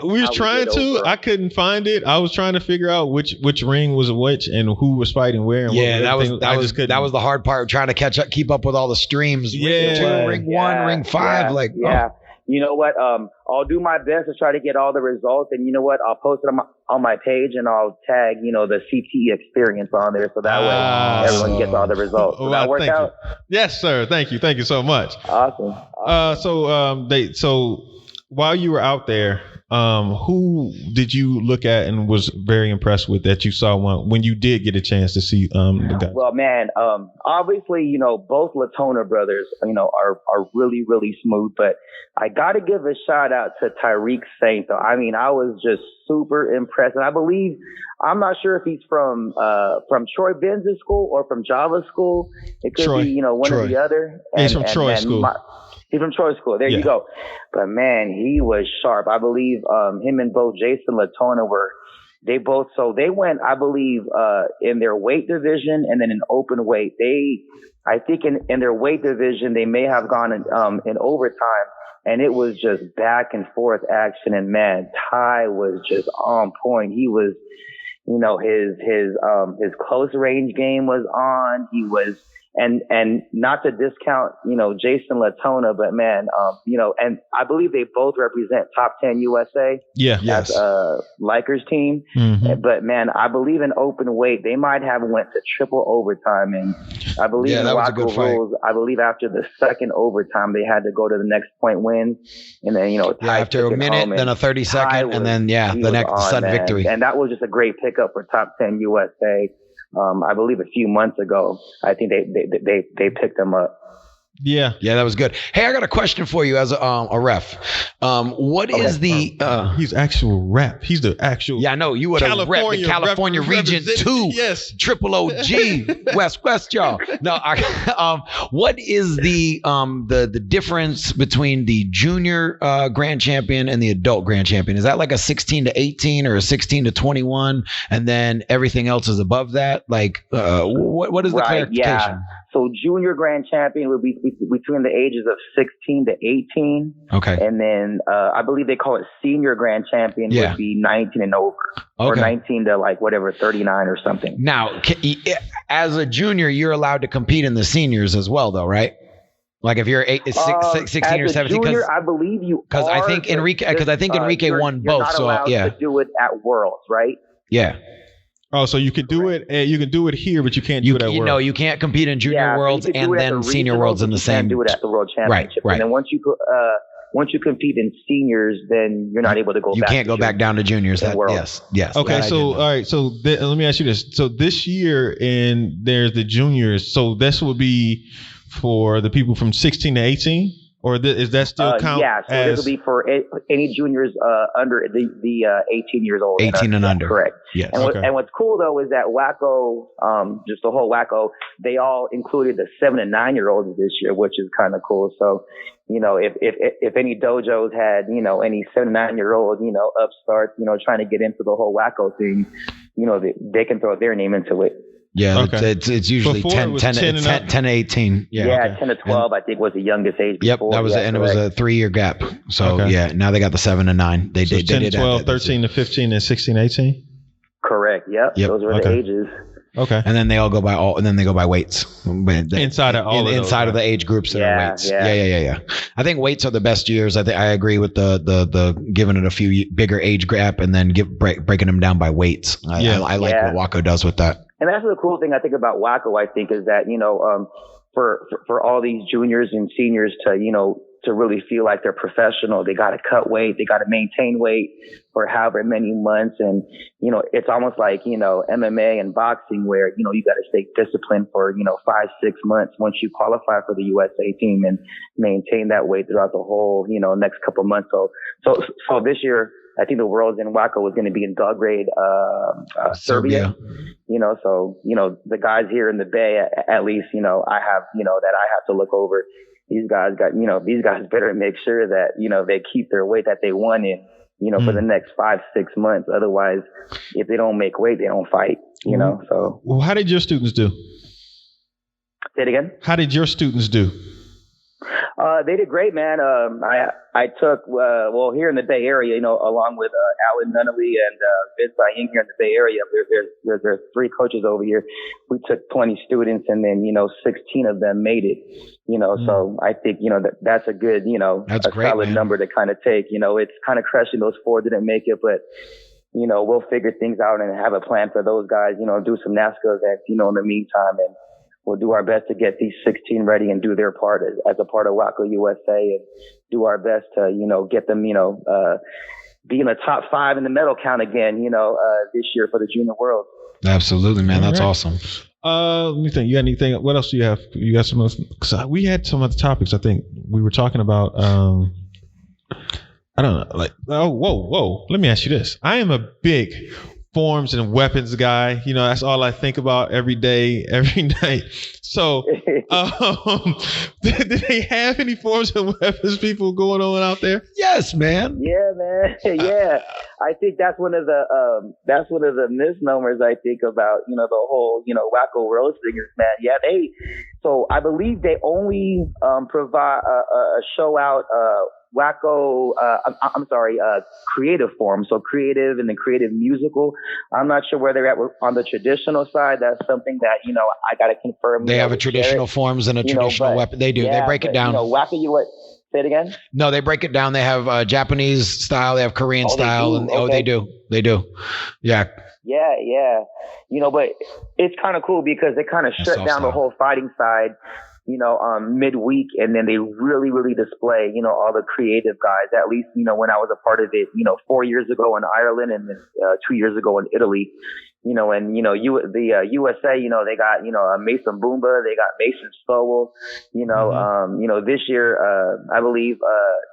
We was trying to. I couldn't find it. I was trying to figure out which ring was which and who was fighting where. And that was the hard part, trying to keep up with all the streams. Ring 1, ring 5, You know what? I'll do my best to try to get all the results, and you know what? I'll post it on my page, and I'll tag the CTE experience on there, so that way everyone gets all the results. Does that work out? Yes, sir. Thank you so much. Awesome. So while you were out there, who did you look at and was very impressed with that you saw when you did get a chance to see the guy? Well, man, obviously, both Latona brothers, are really, really smooth, but I got to give a shout out to Tyreek Saint, though. I mean, I was just super impressed. And I believe, I'm not sure if he's from Troy Benz's school or from Java's school. It could be, one or the other. He's from Troy school. He's from Troy school. There you go. But man, he was sharp. I believe him and both Jason Latona they went, I believe, in their weight division and then in open weight. I think in their weight division, they may have gone in overtime, and it was just back and forth action. And man, Ty was just on point. He was, his close range game was on. He was and not to discount, Jason Latona, but man, and I believe they both represent top 10 USA. Yeah. Yes. As Lakers team. Mm-hmm. But man, I believe in open weight, they might have went to triple overtime. And I believe in that was a good WAKO fight. rules, I believe after the second overtime, they had to go to the next point win. And then, after a minute, then a 30-second, and then, the next sudden victory. And that was just a great pickup for top 10 USA. I believe a few months ago, I think they picked them up. Yeah, that was good. Hey, I got a question for you as a ref. What is the? He's actual rep. He's the actual. Yeah, I know you were the rep, the California Region 2, yes, Triple OG, West, y'all. No, what is the difference between the junior grand champion and the adult grand champion? Is that like a 16 to 18 or a 16 to 21, and then everything else is above that? Like, what is the clarification? Yeah. So junior grand champion would be between the ages of 16 to 18. Okay. And then I believe they call it senior grand champion would be 19 and over. Or 19 to 39 or something. Now, as a junior, you're allowed to compete in the seniors as well, though, right? Like if you're 16 or 17, junior, I believe you. Because I think Enrique won both. You're not allowed to do it at Worlds, right? Yeah. Oh, so you can do it. You can do it here, but you can't do it at Worlds. No, you can't compete in junior Worlds and then senior Worlds in the same. You can't do it at the World Championship. Right. And then once you compete in seniors, then you're not able to go. You can't go back down to juniors. Yes. Okay, so all right. So let me ask you this. So this year, and there's the juniors. So this will be for the people from 16 to 18. Or is that still count? Yeah, so this will be for any juniors under the 18 years old. 18 and under. Correct. Yes. And what's cool though is that WAKO, just the whole WAKO, they all included the 7 and 9 year olds this year, which is kind of cool. So, if any dojos had, any 7 and 9 year olds, upstarts, trying to get into the whole WAKO thing, they can throw their name into it. Yeah, it's usually 10 to 18. Yeah, 10 to 12, I think, was the youngest age. Yep, before. that was it was a 3-year gap. So, now they got the 7 and 9. They did 10 to 12, 13 to 15, and 16 to 18? Correct, yep. Those were the ages. Okay. And then they all go by weights. Inside of the age groups that are weights. Yeah. I think weights are the best years. I agree with the giving it a few bigger age gap and then breaking them down by weights. I like what WAKO does with that. And that's the cool thing I think about WAKO, I think, is that, for all these juniors and seniors to really feel like they're professional, they got to cut weight, they got to maintain weight for however many months. And, it's almost like, MMA and boxing where, you got to stay disciplined for, 5-6 months once you qualify for the USA team and maintain that weight throughout the whole, next couple months. So this year, I think the Worlds in WAKO was going to be in Belgrade, Serbia. So the guys here in the Bay, at least, I have, that I have to look over. These guys better make sure that, they keep their weight that they won in, for the next 5-6 months. Otherwise, if they don't make weight, they don't fight, so. Well, how did your students do? Say it again? How did your students do? They did great, man. I took, here in the Bay Area, along with Alan Nunnally and Vince Aying here in the Bay Area, there's 3 coaches over here. We took 20 students and then, 16 of them made it, so I think, that's a good, that's a great, solid man. number to kind of take. It's kind of crushing those 4 didn't make it, but, we'll figure things out and have a plan for those guys, do some NASCAR events, in the meantime, and we'll do our best to get these 16 ready and do their part as a part of WAKO USA and do our best to, get them, be in the top 5 in the medal count again, this year for the Junior World. Absolutely, man. That's awesome. Let me think. You got anything? What else do you have? You got some? Cause we had some other topics. I think we were talking about. I don't know. Like, whoa. Let me ask you this. I am a big forms and weapons guy. That's all I think about every day, every night. So, did they have any forms and weapons people going on out there? Yes, man. Yeah, man. Yeah. I think that's one of the misnomers I think about, the whole, WAKO World thing is, man. Yeah, so I believe they only provide a show out WAKO, I'm sorry, creative form. So creative and then creative musical. I'm not sure where they're at on the traditional side. That's something that, I got to confirm. They have a traditional forms and a traditional weapon. They do. They break it down. WAKO US. Say it again? No, they break it down. They have Japanese style. They have Korean style. They do. Yeah. Yeah. But it's kind of cool because they kind of shut down the whole fighting side, midweek. And then they really, really display, all the creative guys, at least, when I was a part of it, 4 years ago in Ireland and then 2 years ago in Italy. The USA, they got, Mason Boomba, they got Mason Stowell, this year, I believe,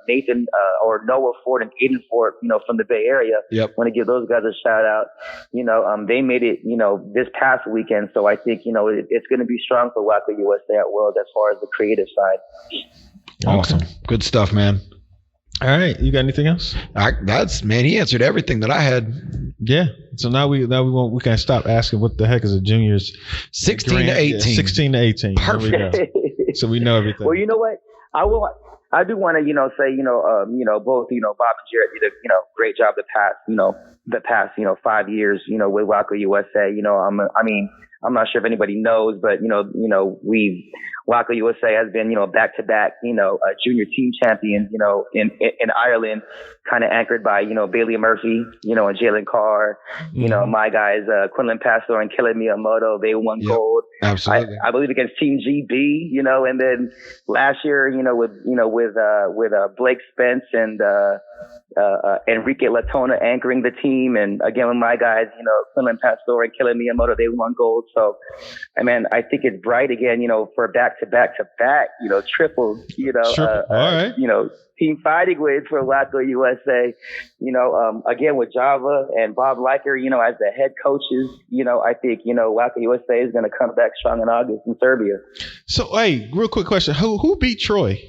Nathan, or Noah Ford and Aiden Ford, from the Bay Area. Yep. Want to give those guys a shout out. They made it, this past weekend. So I think, it's going to be strong for WAKO USA at World as far as the creative side. Awesome. Good stuff, man. All right, you got anything else? He answered everything that I had. Yeah. So now we can stop asking what the heck is a junior's 16 to 18. 16 to 18. Perfect. So we know everything. Well, you know what? I do want to, say, both, Bob and Jared did a, great job the past 5 years, with WAKO USA. I'm not sure if anybody knows, but WAKO USA has been, back-to-back, junior team champions, in Ireland, kind of anchored by, Bailey Murphy, and Jalen Carr, my guys, Quinlan Pastor and Killer Miyamoto, they won gold. Absolutely. I believe against Team GB, and then last year, with Blake Spence and, Enrique Latona anchoring the team. And again, with my guys, Quinlan Pastor and Killer Miyamoto, they won gold. So, I think it's bright again, for back-to-back, triple, All right. team fighting weight for WAKO USA, again with Java and Bob Liker, as the head coaches, I think, WAKO USA is going to come back strong in August in Serbia. So, hey, real quick question. Who beat Troy?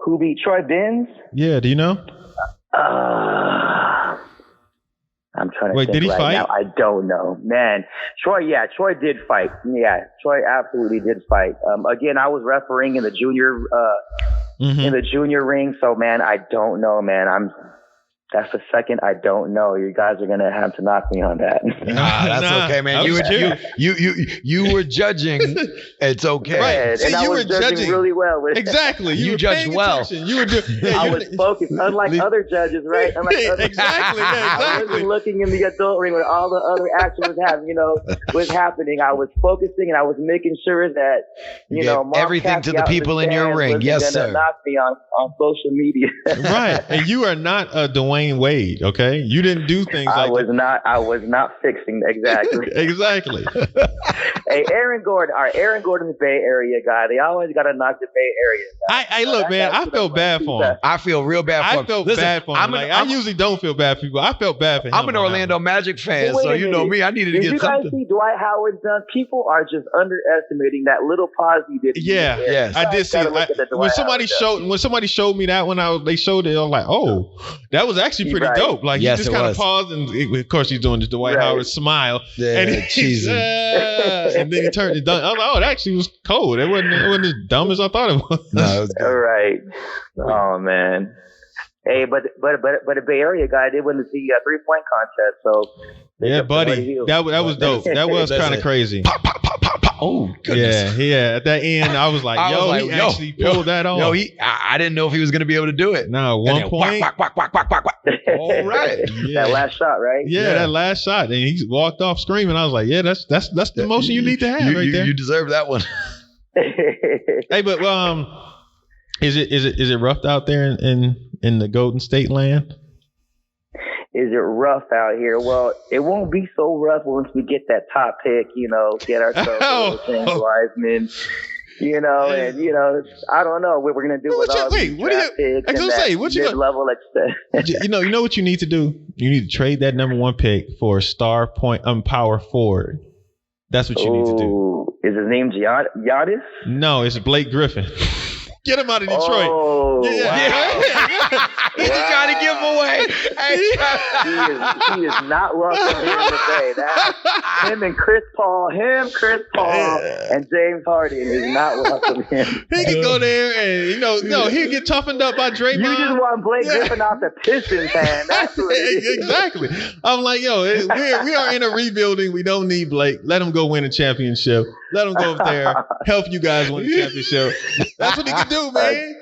Who beat Troy Benz? Yeah, do you know? I'm trying to Wait, think did he right fight? now. I don't know. Man, Troy did fight. Yeah, Troy absolutely did fight. Again, I was refereeing in the junior ring. So, man, I don't know, man. That's the second I don't know. You guys are gonna have to knock me on that. Nah, that's okay, man. You were judging. It's okay. Right. And I was judging really well. Exactly. You judged well. You were doing. I was focused, unlike other judges, right? Exactly. I wasn't looking in the adult ring where all the other action was happening. I was focusing and I was making sure that everything to the people in your ring. Yes, sir. Knock me on social media. Right. And you are not a Dwayne Wade, okay? You didn't do things I like was not fixing exactly. Exactly. Hey, Aaron Gordon's Bay Area guy. They always got to knock the Bay Area guy. I look, man, I felt bad for him. I feel real bad for him. I felt bad for him. I usually don't feel bad for people. I felt bad for him. I'm an Orlando Magic fan, so you know me. I needed to get something. Did you guys see Dwight Howard done? People are just underestimating that little pause he did. Yeah, yes. I did see it. When somebody showed me that they showed it, I was like, oh, that was actually pretty dope. Like, yes, he just kind of paused, and of course he's doing the Dwight Howard smile, and cheesy. And then he turned it done. I was like, oh, that actually was cold. It wasn't as dumb as I thought it was. No, it was good. All right. Oh man. Hey, but a Bay Area guy did win the 3-point contest. So yeah, buddy, that was dope. That was kind of crazy. Pop, pop, pop, pop, pop. Oh, goodness. Yeah. At that end, I was like, he actually pulled that off. I didn't know if he was going to be able to do it. No, 1 point. Quack. All right. That last shot, right? Yeah, that last shot, and he walked off screaming. I was like, yeah, that's the emotion you need to have right there. You deserve that one. Hey, but is it rough out there in the Golden State land? Is it rough out here? Well, it won't be so rough once we get that top pick, get ourselves James Wiseman, and I don't know what we're gonna do with all these draft picks. I was gonna say, what you level extent. You know what you need to do? You need to trade that number 1 pick for a star power forward. That's what you need to do. Is his name Giannis? No, it's Blake Griffin. Get him out of Detroit. Oh, Yeah. He's trying to give away. he is not welcome here in the Bay. That him and Chris Paul, and James Harden is not welcome here. He could go there and he'll get toughened up by Draymond. You just want Blake Griffin off the Pistons, man. That's what it is. Exactly. I'm like, we are in a rebuilding. We don't need Blake. Let him go win a championship. Let him go up there, help you guys win the championship. That's what he can do, man.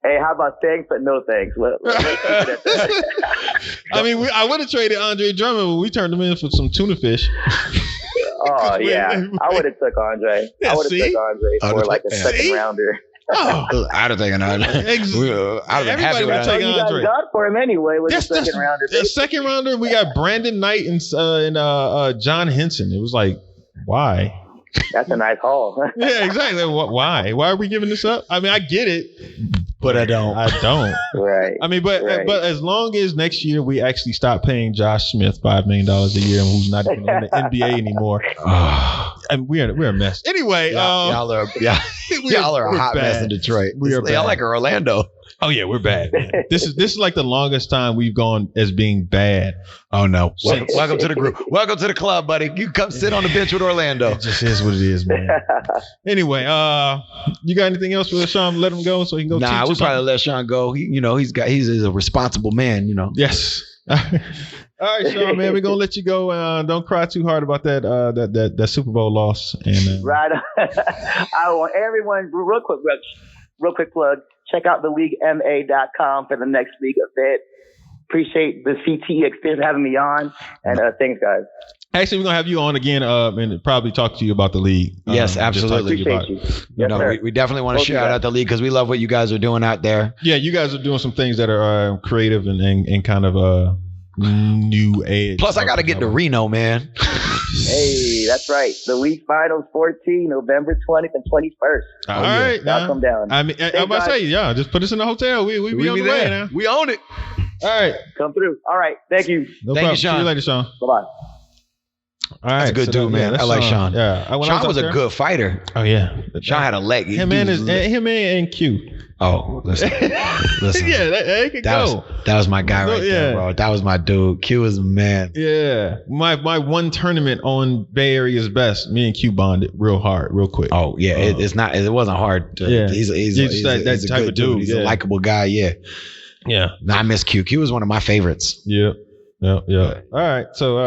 Hey, how about thanks but no thanks? Let's keep it at that. I mean, I would have traded Andre Drummond, but we turned him in for some tuna fish. Oh yeah, I would have took Andre. Yeah, I would have took Andre for like a second rounder. Oh, I'd have taken Andre. I'd have been happy with take that. You Andre. guys got for him anyway with the second rounder. The second rounder, we got Brandon Knight and John Henson. It was like, why? That's a nice haul. Yeah, exactly. Why? Why are we giving this up? I mean, I get it, But I don't. Right. I mean, but as long as next year we actually stop paying Josh Smith $5 million a year, and who's not even in the NBA anymore, and we're a mess. Anyway, y'all are a hot mess in Detroit. Y'all like Orlando. Oh yeah, we're bad. Man. This is like the longest time we've gone as being bad. Oh no! Welcome to the group. Welcome to the club, buddy. You come sit on the bench with Orlando. It just is what it is, man. Anyway, you got anything else for Sean? Let him go so he can go. Nah, we probably let Sean go. He's a responsible man. Yes. All right, Sean, man, we're gonna let you go. Don't cry too hard about that Super Bowl loss. And right. I want everyone real quick plug. Check out theleaguema.com for the next league event. Appreciate the CTE experience having me on, and thanks, guys. Actually, we're gonna have you on again, and probably talk to you about the league. Yes, absolutely. Appreciate you. We definitely want to shout out the league because we love what you guys are doing out there. Yeah, you guys are doing some things that are creative and kind of new age. Plus, I got to get to Reno, man. Hey, that's right. The league finals 14, November 20th and 21st. All right, now come down. I mean, I'm about to say, just put us in the hotel. We be on the way now. We own it. All right, come through. All right, thank you. Thank you, Sean. See you later, Sean. Bye bye. All right, that's a good dude, man. I like Sean. Yeah, Sean was a good fighter. Oh yeah, Sean had a leg. Him and Q. Oh, listen. Yeah, that could go. That was my guy right there, bro. That was my dude. Q is the man. Yeah, my one tournament on Bay Area's best. Me and Q bonded real hard, real quick. Oh yeah, it wasn't hard. He's that a type good of dude. He's a likable guy. Yeah. I miss Q. Q was one of my favorites. Yeah. All right. So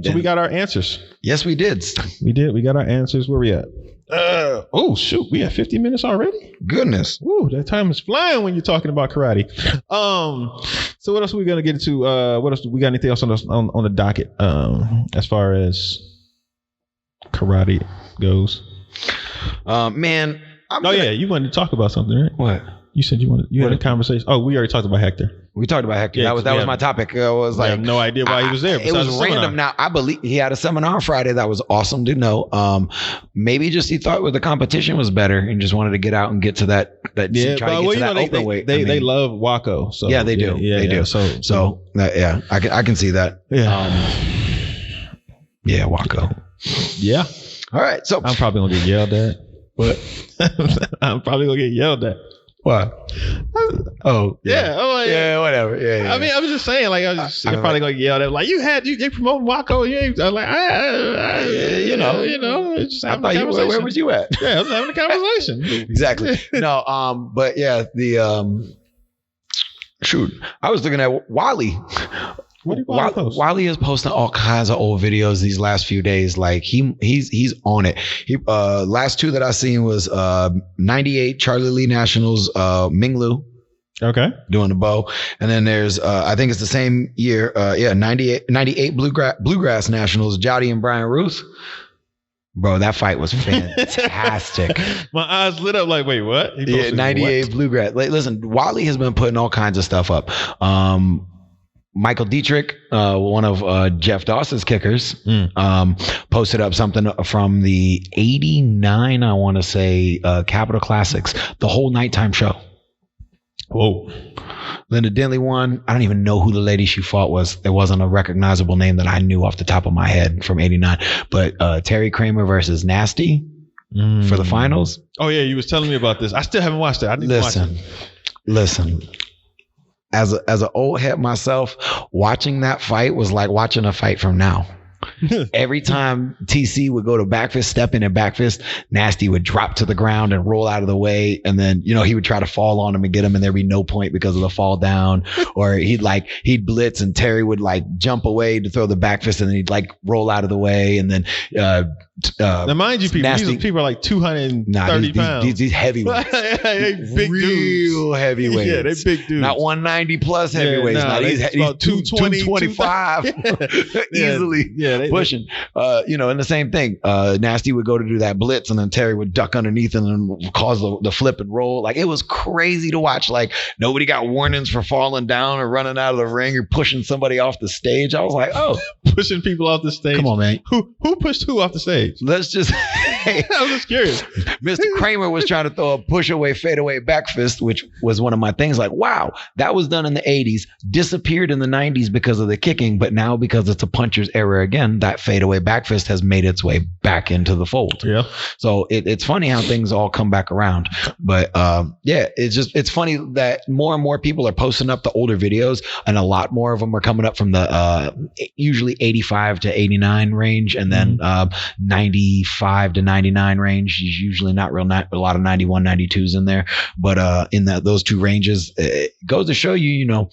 so we got our answers. Yes, we did. We got our answers. Where we at? Oh shoot, we have 50 minutes already. Goodness. Woo, that time is flying when you're talking about karate. So what else are we gonna get into? What else? We got anything else on the docket? As far as karate goes. Man. You wanted to talk about something, right? What? You said you had a conversation. Oh, we already talked about Hector. We talked about Hector. That was my topic. I was like, have no idea why he was there. It was random. Now, I believe he had a seminar on Friday that was awesome to know. Maybe just he thought the competition was better and just wanted to get out and get to that. Try to get to that open weight. They love WAKO. So yeah, they do. They do. So I can see that. Yeah. WAKO. Yeah. All right. So I'm probably gonna get yelled at. What? I'm probably gonna get yelled at. What? Oh yeah. Yeah, whatever. Yeah. I mean, I was just saying, like, I'm probably gonna yell at, like, you promoting WAKO. I'm like, just having a conversation. Where was you at? Yeah, I was having a conversation. Exactly. No. But yeah, shoot, I was looking at Wally. What do you post? Wiley is posting all kinds of old videos these last few days. Like he's on it. Last two that I seen was 98 Charlie Lee Nationals, Minglu. Okay. Doing the bow. And then there's I think it's the same year, 98 Bluegrass Nationals, Jody and Brian Ruth. Bro, that fight was fantastic. My eyes lit up like, wait, what? 98 what? Bluegrass. Like, listen, Wiley has been putting all kinds of stuff up. Michael Dietrich, one of Jeff Dawson's kickers, posted up something from the 89, I want to say, Capital Classics, the whole nighttime show. Whoa. Linda Denley won. I don't even know who the lady she fought was. There wasn't a recognizable name that I knew off the top of my head from 89. But Terry Kramer versus Nasty. for the finals. Oh yeah, you was telling me about this. I still haven't watched it. I need to watch it. Listen. As an old head myself, watching that fight was like watching a fight from now. Every time TC would go to back fist, step in and back fist, Nasty would drop to the ground and roll out of the way. And then, he would try to fall on him and get him, and there'd be no point because of the fall down. Or he'd blitz and Terry would like jump away to throw the back fist, and then he'd like roll out of the way. And then, now mind you, people, these people are like 230 pounds. These heavyweights. Big real dudes. heavyweights. Yeah, they big dudes. Not 190 plus heavyweights. He's 220, 225 easily. Pushing. And the same thing. Nasty would go to do that blitz, and then Terry would duck underneath and then cause the flip and roll. Like, it was crazy to watch. Like, nobody got warnings for falling down or running out of the ring or pushing somebody off the stage. I was like, oh, pushing people off the stage. Come on, man. Who pushed who off the stage? Let's just. I was just curious. Mr. Kramer was trying to throw a push away, fade away back fist, which was one of my things. Like, wow, that was done in the 80s, disappeared in the 90s because of the kicking, but now because it's a puncher's era again, that fade away back fist has made its way back into the fold. Yeah. So it's funny how things all come back around. But it's funny that more and more people are posting up the older videos, and a lot more of them are coming up from the usually 85 to 89 range, and then 95 to 99 range. Usually not a lot of 91, 92s in there, but in those two ranges, it goes to show you,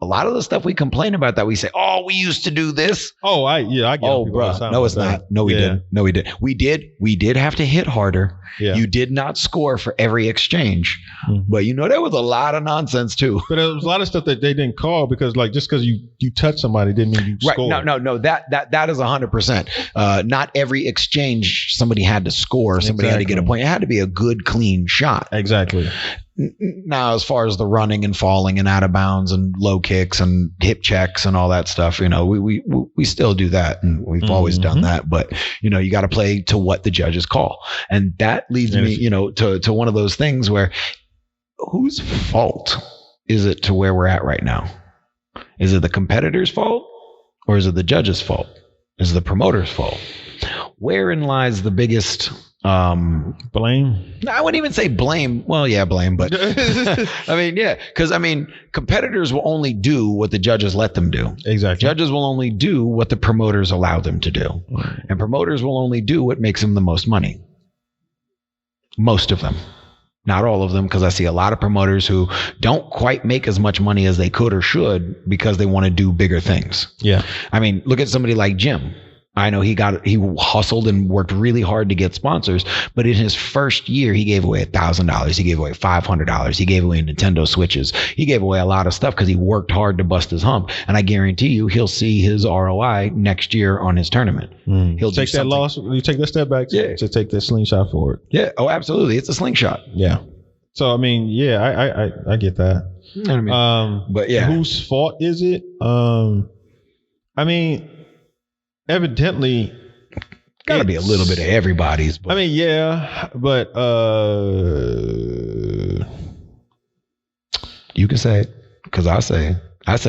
a lot of the stuff we complain about that we say, oh, we used to do this. Oh, I get it. Oh, bro. No, it's not. No, we didn't. No, we did. We did have to hit harder. Yeah. You did not score for every exchange. Mm-hmm. But there was a lot of nonsense too. But there was a lot of stuff that they didn't call because just because you touch somebody didn't mean you scored. No. That is 100%. Not every exchange somebody had to score. Somebody had to get a point. It had to be a good, clean shot. Exactly. Now, as far as the running and falling and out of bounds and low kicks and hip checks and all that stuff, we still do that, and we've always done that. But you got to play to what the judges call, and that leads me, to one of those things where whose fault is it to where we're at right now? Is it the competitor's fault, or is it the judge's fault? Is it the promoter's fault? Wherein lies the biggest blame? No, I wouldn't even say blame. Well, yeah, blame, but because competitors will only do what the judges let them do. Exactly. Judges will only do what the promoters allow them to do, and promoters will only do what makes them the most money. Most of them. Not all of them, because I see a lot of promoters who don't quite make as much money as they could or should because they want to do bigger things. Yeah. Look at somebody like Jim. I know he hustled and worked really hard to get sponsors, but in his first year, he gave away $1,000. He gave away $500. He gave away Nintendo Switches. He gave away a lot of stuff because he worked hard to bust his hump. And I guarantee you, he'll see his ROI next year on his tournament. He'll take that loss. You take that step back to take that slingshot forward. Yeah. Oh, absolutely. It's a slingshot. Yeah. So, I get that. But yeah. Whose fault is it? Evidently, gotta be a little bit of everybody's. But you can say it, because I say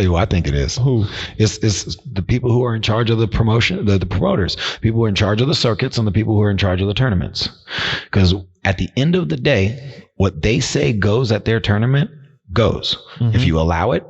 who I think it is. Who? It's the people who are in charge of the promotion, the promoters, people who are in charge of the circuits, and the people who are in charge of the tournaments. Because at the end of the day, what they say goes at their tournament goes. Mm-hmm. If you allow it,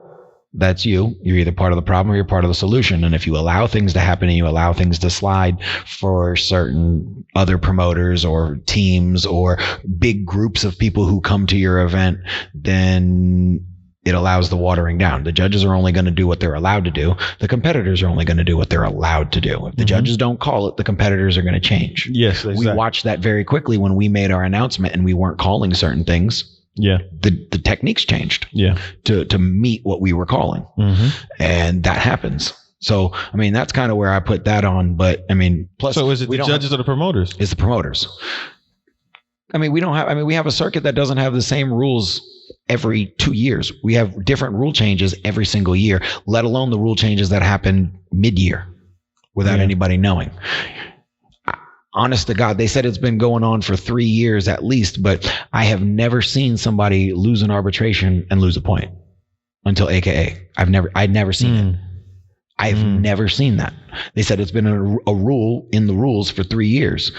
that's you. You're either part of the problem or you're part of the solution. And if you allow things to happen and you allow things to slide for certain other promoters or teams or big groups of people who come to your event, then it allows the watering down. The judges are only going to do what they're allowed to do. The competitors are only going to do what they're allowed to do. If the judges don't call it, the competitors are going to change. Yes, exactly. We watched that very quickly when we made our announcement and we weren't calling certain things. Yeah. The techniques changed. Yeah. To meet what we were calling. Mm-hmm. And that happens. So, that's kind of where I put that on. But plus. So is it the judges or the promoters? It's the promoters. We have a circuit that doesn't have the same rules every 2 years. We have different rule changes every single year, let alone the rule changes that happen mid-year without anybody knowing. Honest to God, they said it's been going on for 3 years at least, but I have never seen somebody lose an arbitration and lose a point until AKA. I'd never seen it. I've never seen that. They said it's been a rule in the rules for 3 years.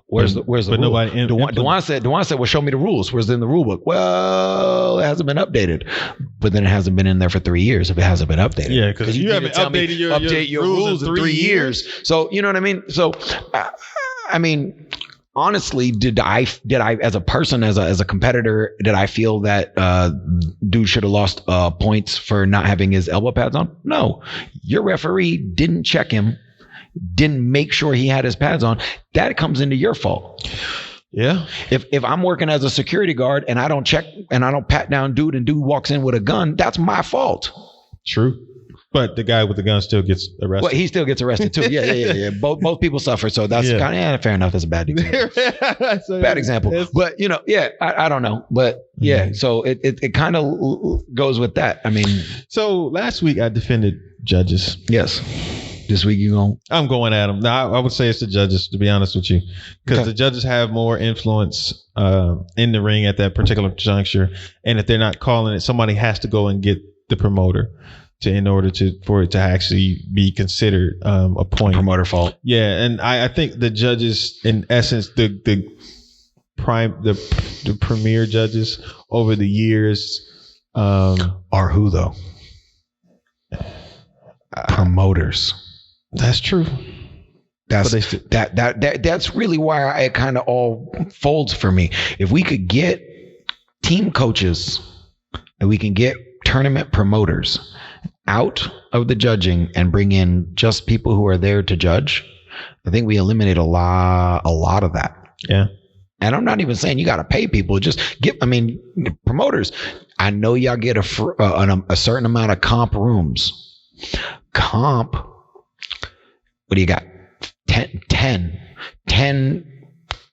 Where's the but rule? nobody Dewan said, well, show me the rules. Where's it in the rule book? Well, it hasn't been updated, but then it hasn't been in there for 3 years if it hasn't been updated. Yeah, because you haven't updated your rules in 3 years. So you know what I mean. So I mean, honestly, did I as a person, as a competitor, did I feel that dude should have lost points for not having his elbow pads on? No, your referee didn't check him. Didn't make sure he had his pads on. That comes into your fault. Yeah. If I'm working as a security guard and I don't check and I don't pat down dude and dude walks in with a gun, that's my fault. True. But the guy with the gun still gets arrested. Well, he still gets arrested too. Yeah. Both people suffer. So that's kind of fair enough. That's a bad example. Bad example. But I don't know. But yeah, so it kind of goes with that. I mean, so last week I defended judges. Yes. This week you going? I'm going at them. Now, I would say it's the judges, to be honest with you, because the judges have more influence in the ring at that particular juncture. And if they're not calling it, somebody has to go and get the promoter in order for it to actually be considered a point. Promoter fault. Yeah, and I think the judges, in essence, the premier judges over the years are who though? Promoters. That's true. That's really why it kind of all folds for me. If we could get team coaches and we can get tournament promoters out of the judging and bring in just people who are there to judge, I think we eliminate a lot of that. Yeah. And I'm not even saying you got to pay people. Just promoters. I know y'all get a certain amount of comp rooms. What do you got? 10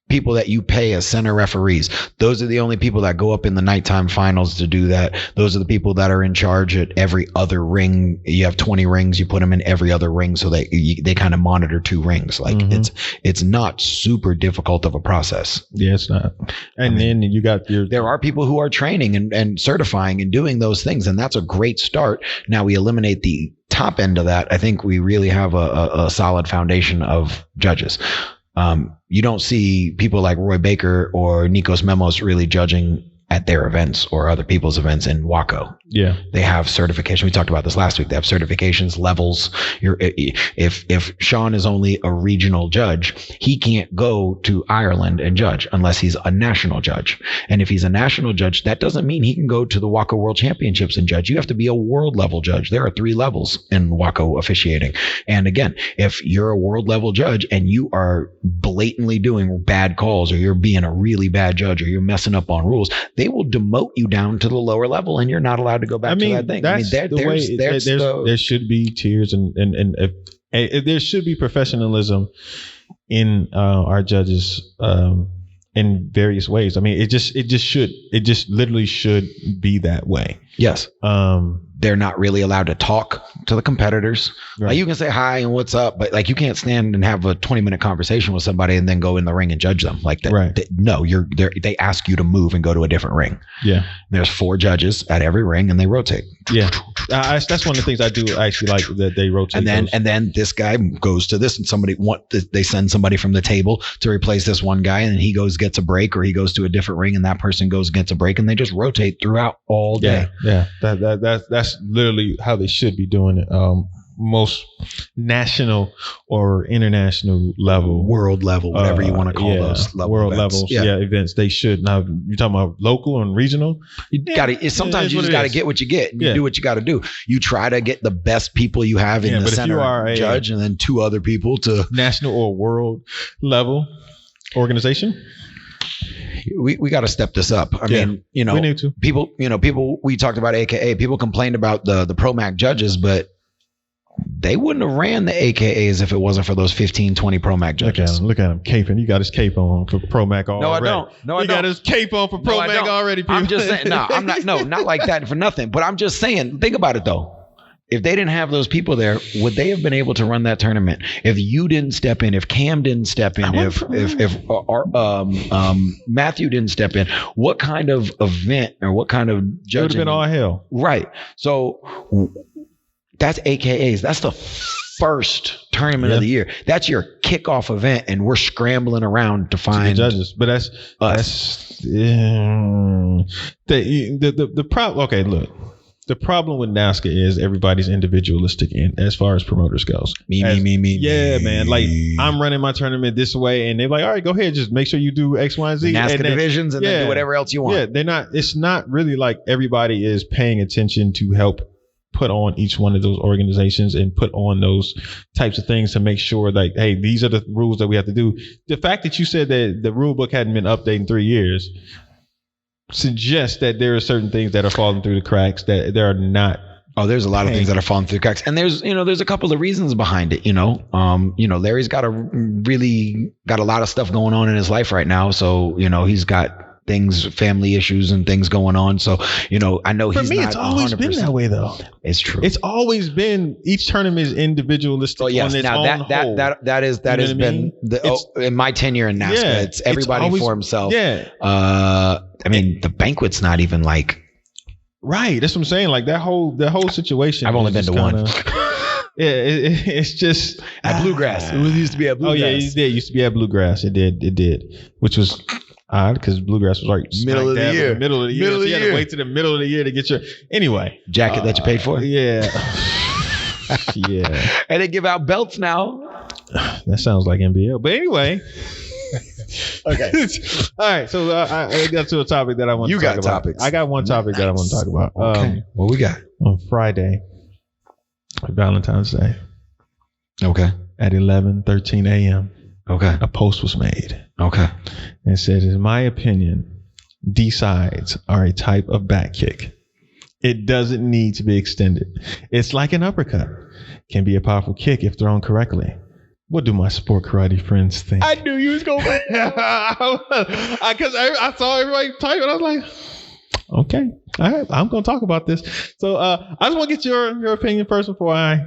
people that you pay as center referees. Those are the only people that go up in the nighttime finals to do that. Those are the people that are in charge at every other ring. You have 20 rings, you put them in every other ring so they kind of monitor 2 rings. Like it's not super difficult of a process. Yeah, it's not. And then you got there are people who are training and certifying and doing those things, and that's a great start. Now we eliminate the top end of that. I think we really have a solid foundation of judges. You don't see people like Roy Baker or Nikos Memos really judging at their events or other people's events in WAKO. Yeah. They have certification. We talked about this last week. They have certifications, levels. If Sean is only a regional judge, he can't go to Ireland and judge unless he's a national judge. And if he's a national judge, that doesn't mean he can go to the WAKO World Championships and judge. You have to be a world level judge. There are 3 levels in WAKO officiating. And again, if you're a world level judge and you are blatantly doing bad calls, or you're being a really bad judge, or you're messing up on rules, they will demote you down to the lower level and you're not allowed to go back to that thing. That's the way. There should be tiers and there should be professionalism in our judges in various ways. I mean, it just literally should be that way. Yes. They're not really allowed to talk to the competitors. Right. Like you can say hi and what's up, but like you can't stand and have a 20-minute conversation with somebody and then go in the ring and judge them like that. Right. They ask you to move and go to a different ring. Yeah. There's 4 judges at every ring and they rotate. Yeah. That's one of the things I do actually like, that they rotate. And then this guy goes to this and they send somebody from the table to replace this one guy, and he gets a break, or he goes to a different ring and that person gets a break, and they just rotate throughout all day. Yeah. That's literally how they should be doing it. Most national or international level, world level, whatever you want to call those world levels, events. They should. Now you're talking about local and regional. Sometimes you just got to get what you get. You do what you got to do. You try to get the best people you have in the center judge, and then 2 other people to national or world level organization. We got to step this up. I mean, we need to. People, we talked about AKA. People complained about the Pro-Mac judges, but they wouldn't have ran the AKAs if it wasn't for those 15, 20 Pro-Mac judges. Look at him caping. He got his cape on for Pro-Mac already. No, I don't. He got his cape on for Pro-Mac already. People. I'm just saying. No, I'm not. No, not like that for nothing. But I'm just saying. Think about it though. If they didn't have those people there, would they have been able to run that tournament? If you didn't step in, if Cam didn't step in, if Matthew didn't step in, what kind of event or what kind of judging? It would have been all hell. Right. So that's AKAs. That's the first tournament of the year. That's your kickoff event, and we're scrambling around to find judges. But that's the problem. Okay, look. The problem with NASCAR is everybody's individualistic as far as promoters goes. Me. Yeah, man. Like, I'm running my tournament this way, and they're like, all right, go ahead. Just make sure you do X, Y, and Z. The NASCAR divisions, and then do whatever else you want. Yeah, it's not really like everybody is paying attention to help put on each one of those organizations and put on those types of things to make sure, like, hey, these are the rules that we have to do. The fact that you said that the rule book hadn't been updated in 3 years suggests that there are certain things that are falling through the cracks that there are not. Oh, there's a lot of things that are falling through the cracks, and there's a couple of reasons behind it. Larry's got a lot of stuff going on in his life right now, so he's got family issues and things going on. So I know he's not. For me, it's always 100%. Been that way, though. It's true. It's always been each tournament is individualistic. Oh yes, on its now own that has been in my tenure in NASCAR. It's everybody for himself. Yeah. The banquet's not even like. Right. That's what I'm saying. Like that whole situation. I've only been to one. Yeah, it's just at Bluegrass. It used to be at Bluegrass. Oh yeah, it used to be at Bluegrass. It did, which was odd because Bluegrass was like middle of the year. So you had to wait to the middle of the year to get your jacket that you paid for. Yeah, yeah. And they give out belts now. That sounds like NBL, but anyway. Okay. All right. So I got to a topic that I want to talk about. You got topics. I got one topic that I want to talk about. Okay. What we got? On Friday, Valentine's Day. Okay. At 11:13 a.m. Okay. A post was made. Okay. And it said, in my opinion, D-sides are a type of back kick. It doesn't need to be extended. It's like an uppercut. Can be a powerful kick if thrown correctly. What do my sport karate friends think? I knew you was going to because I saw everybody type and I was like, okay, all right, I'm going to talk about this. So I just want to get your opinion first before I,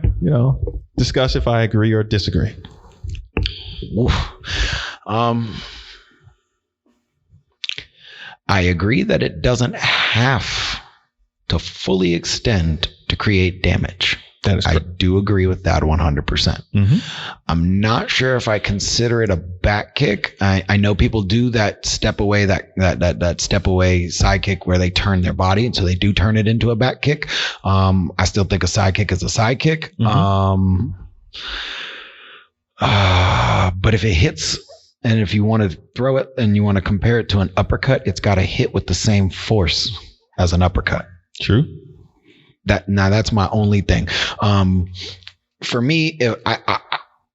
discuss if I agree or disagree. I agree that it doesn't have to fully extend to create damage. That is correct. I do agree with that 100%. Mm-hmm. I'm not sure if I consider it a back kick. I know people do that step away, that step away side kick where they turn their body, and so they do turn it into a back kick. I still think a side kick is a side kick. Mm-hmm. But if it hits, and if you want to throw it and you want to compare it to an uppercut, it's got to hit with the same force as an uppercut. True. That's my only thing. For me,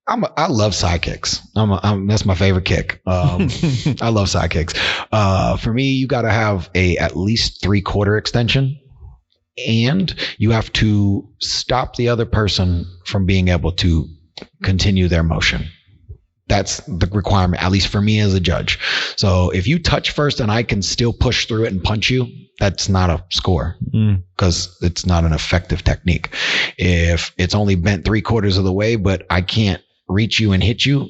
I love side kicks. That's my favorite kick. I love side kicks. For me, you got to have at least 3/4 extension, and you have to stop the other person from being able to continue their motion. That's the requirement, at least for me as a judge. So if you touch first and I can still push through it and punch you, that's not a score because it's not an effective technique. If it's only bent 3/4 of the way, but I can't reach you and hit you,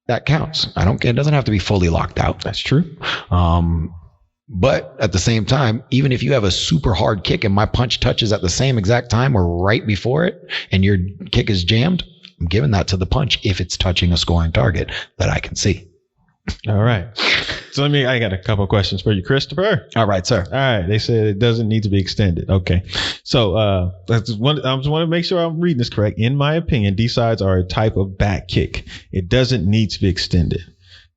that counts. I don't care. It doesn't have to be fully locked out. That's true. But at the same time, even if you have a super hard kick and my punch touches at the same exact time or right before it and your kick is jammed, I'm giving that to the punch if it's touching a scoring target that I can see. All right. So I got a couple of questions for you, Christopher. All right, sir. All right. They said it doesn't need to be extended. Okay. So I just want to make sure I'm reading this correct. In my opinion, D-sides are a type of back kick. It doesn't need to be extended.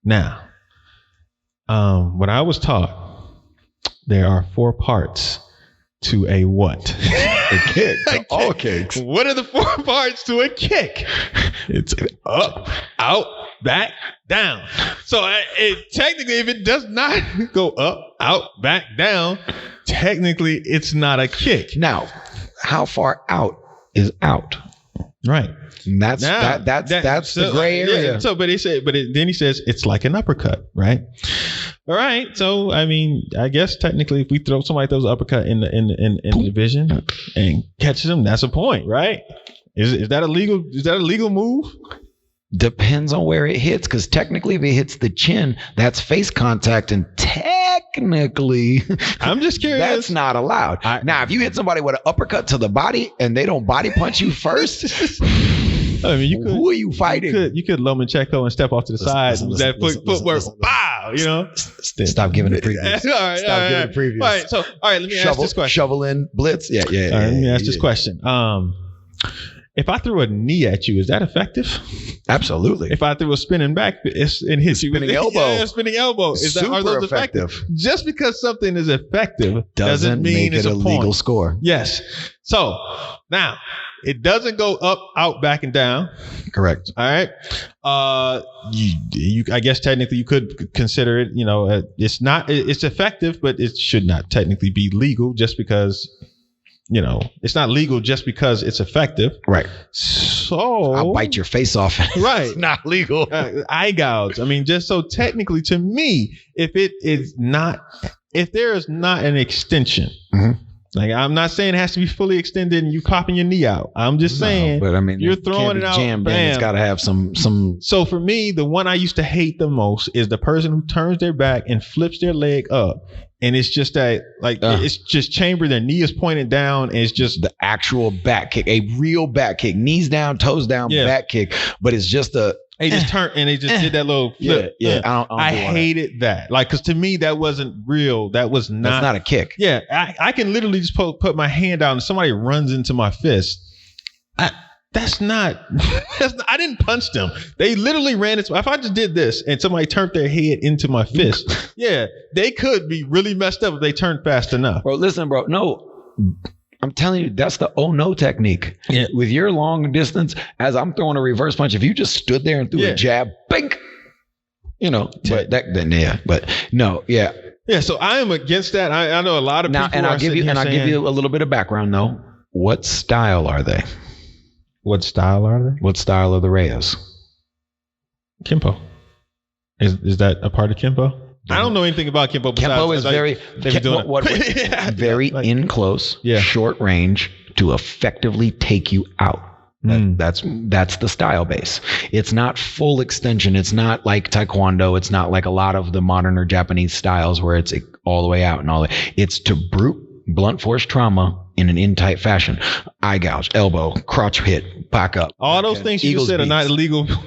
Now, when I was taught, there are 4 parts to a what? A kick. All kicks. What are the 4 parts to a kick? It's up, out, back, down. So technically, if it does not go up, out, back, down, technically it's not a kick. Now, how far out is out? Right. And that's the gray area. Yeah, so, then he says it's like an uppercut, right? All right. So, I guess technically, if we somebody throws an uppercut in the division and catches him, that's a point, right? Is that a legal move? Depends on where it hits, because technically, if it hits the chin, that's face contact, and technically, I'm just curious. That's not allowed. Now, if you hit somebody with an uppercut to the body and they don't body punch you first, I mean, you could. Who are you fighting? You could Lomachenko and step off to the side. Listen, Footwork. Bow. You know. Stop giving the previews. All right. Stop giving the previews. All right. So, all right. Let me ask this question. Shovel in, blitz. Yeah. Let me ask this question. If I threw a knee at you, is that effective? Absolutely. If I threw a spinning back and hit you, spinning elbow. Yeah, spinning elbow. Are those effective? Just because something is effective doesn't mean it's a legal score. Yes. So now it doesn't go up, out, back, and down. Correct. All right. You I guess technically you could consider it. You know, it's effective, but it should not technically be legal just because. You know, it's not legal just because it's effective. Right. So I'll bite your face off. Right. It's not legal. Eye gouge. I mean, just so technically to me, if there is not an extension, like I'm not saying it has to be fully extended and you popping your knee out. I'm just saying, but I mean, you're throwing it out. Jammed in. It's got to have some. So for me, the one I used to hate the most is the person who turns their back and flips their leg up. And it's just that, it's just chambered. Their knee is pointed down. And it's just the actual back kick, a real back kick, knees down, toes down, back kick. But it's just they just turned and they just did that little flip. Yeah. I hated that. Like, because to me, that wasn't real. That's not a kick. Yeah. I can literally just put my hand out and somebody runs into my fist. That's not, I didn't punch them. They literally ran into, if I just did this and somebody turned their head into my fist, they could be really messed up if they turned fast enough. Bro, listen, bro. No, I'm telling you, that's the oh no technique. Yeah. With your long distance, as I'm throwing a reverse punch, if you just stood there and threw a jab, bink, you know, but no. Yeah, so I am against that. I know a lot of people and I'll give you a little bit of background though. What style are they? What style are they? What style are the Reyes? Kempo. Is that a part of Kempo? I don't know anything about Kempo. Kempo is very in close, short range to effectively take you out. That's the style base. It's not full extension. It's not like Taekwondo. It's not like a lot of the modern or Japanese styles where it's all the way out and all that. It's to blunt force trauma in an in-tight fashion. Eye gouge, elbow, crotch hit, back up. All those things you said are not illegal. The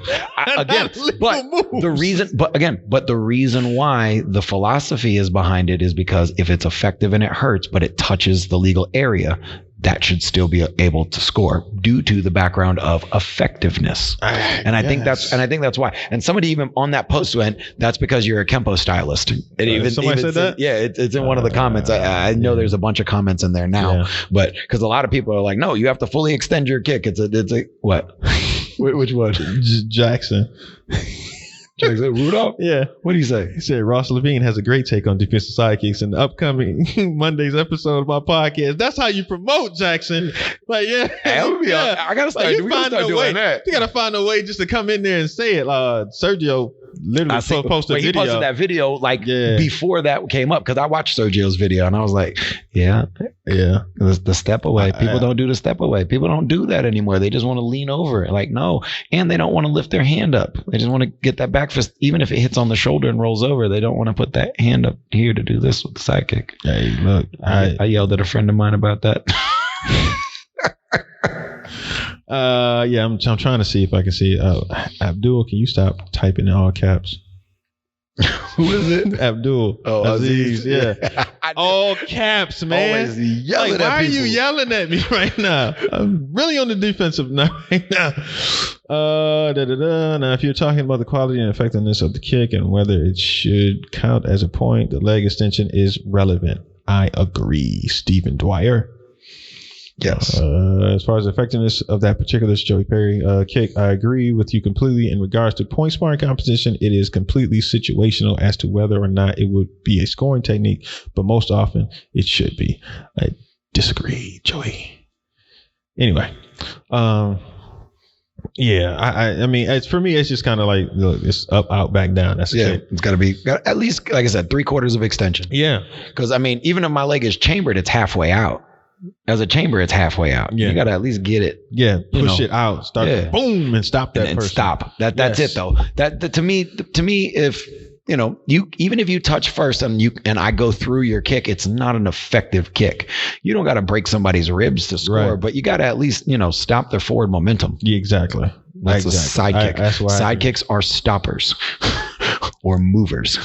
reason why the philosophy is behind it is because if it's effective and it hurts, but it touches the legal area, that should still be able to score due to the background of effectiveness. And I think that's why. And somebody even on that post went, that's because you're a Kempo stylist. Somebody said that? Yeah, it's in one of the comments. I know there's a bunch of comments in there now, but because a lot of people are like, no, you have to fully extend your kick. It's a what? Which one? Jackson. Jackson Rudolph? Yeah. What do you say? He said Ross Levine has a great take on defensive sidekicks in the upcoming Monday's episode of my podcast. That's how you promote, Jackson. Like, I gotta start, doing that. You gotta find a way just to come in there and say it. Sergio literally posted a video. He posted that video before that came up because I watched Sergio's video and I was like, the step away. People don't do the step away. People don't do that anymore. They just want to lean over. Like, no. And they don't want to lift their hand up. They just want to get that back fist. Even if it hits on the shoulder and rolls over, they don't want to put that hand up here to do this with the sidekick. Hey, look. I yelled at a friend of mine about that. I'm trying to see if I can see. Abdul, can you stop typing in all caps? Who is it? Abdul. Oh, Aziz. Yeah. All caps, man. Always yelling at why people. Are you yelling at me right now? I'm really on the defensive now. Right now. Now, if you're talking about the quality and effectiveness of the kick and whether it should count as a point, the leg extension is relevant. I agree, Stephen Dwyer. Yes. As far as the effectiveness of that particular Joey Perry kick, I agree with you completely. In regards to point sparring competition, it is completely situational as to whether or not it would be a scoring technique, but most often it should be. I disagree, Joey. Anyway, I mean, it's for me, it's just kind of like, look, it's up, out, back, down. That's it. It's got to be at least, like I said, 3/4 of extension. Yeah. Because I mean, even if my leg is chambered, it's halfway out. As a chamber, it's halfway out. Yeah. You got to at least get it. Yeah, push it out. Start boom and stop that and person. Stop. That's it though. That to me, if you even if you touch first and I go through your kick, it's not an effective kick. You don't got to break somebody's ribs to score, but you got to at least stop their forward momentum. Yeah, exactly. That's Exactly. a sidekick. That's why Sidekicks are stoppers or movers.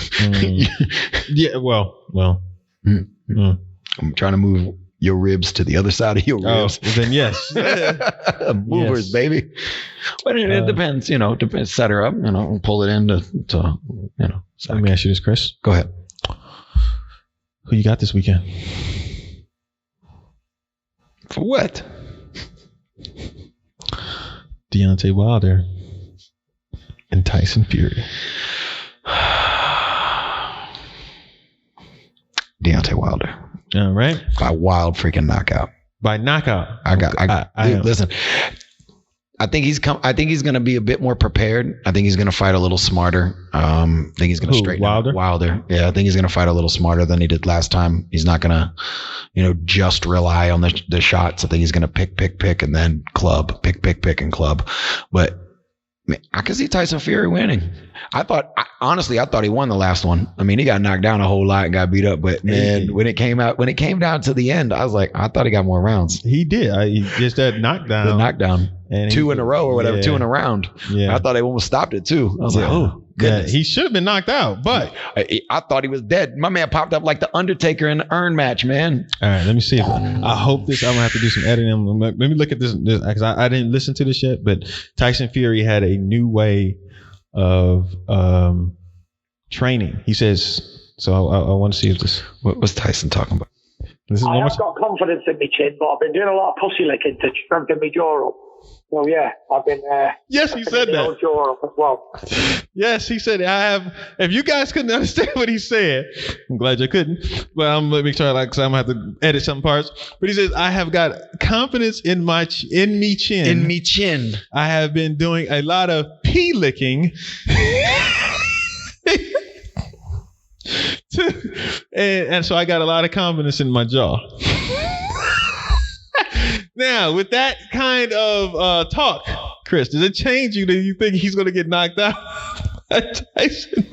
Yeah. Well. I'm trying to move your ribs to the other side of your ribs. Then yes. Movers, Yes. baby. But it depends, depends. Set her up, and pull it in to Let me ask you this, Chris. Go ahead. Who you got this weekend? For what? Deontay Wilder and Tyson Fury. Deontay Wilder. All right. By wild freaking knockout. By knockout. Listen. I think he's going to be a bit more prepared. I think he's going to fight a little smarter. I think he's going to straighten Wilder? out Wilder. Yeah, I think he's going to fight a little smarter than he did last time. He's not going to, just rely on the shots. I think he's going to pick, and then club. Pick, and club. But I could see Tyson Fury winning. Honestly, I thought he won the last one. I mean, he got knocked down a whole lot and got beat up. But man, when it came down to the end, I was like, I thought he got more rounds. He did. He just that knockdown. The knockdown. And 2 in a row or whatever, yeah. 2 in a round. Yeah. I thought they almost stopped it too. I was like, oh, goodness. Yeah, he should have been knocked out, but I thought he was dead. My man popped up like the Undertaker in the Earn match, man. all right, let me see if I hope this. I'm gonna have to do some editing. Let me look at this because I didn't listen to this yet. But Tyson Fury had a new way of training. He says so. I want to see if this. What was Tyson talking about? This is I have got confidence in my chin, but I've been doing a lot of pussy licking to strengthen my jaw up. So yeah, I've been. Yes, he said that. Jaw up as well. Yes, he said I have. If you guys couldn't understand what he said, I'm glad you couldn't. But I'm let me try because I'm gonna have to edit some parts. But he says I have got confidence in my chin. In me chin. I have been doing a lot of pee licking. and so I got a lot of confidence in my jaw. Now, with that kind of talk, Chris, does it change you? Do you think he's going to get knocked out by Tyson?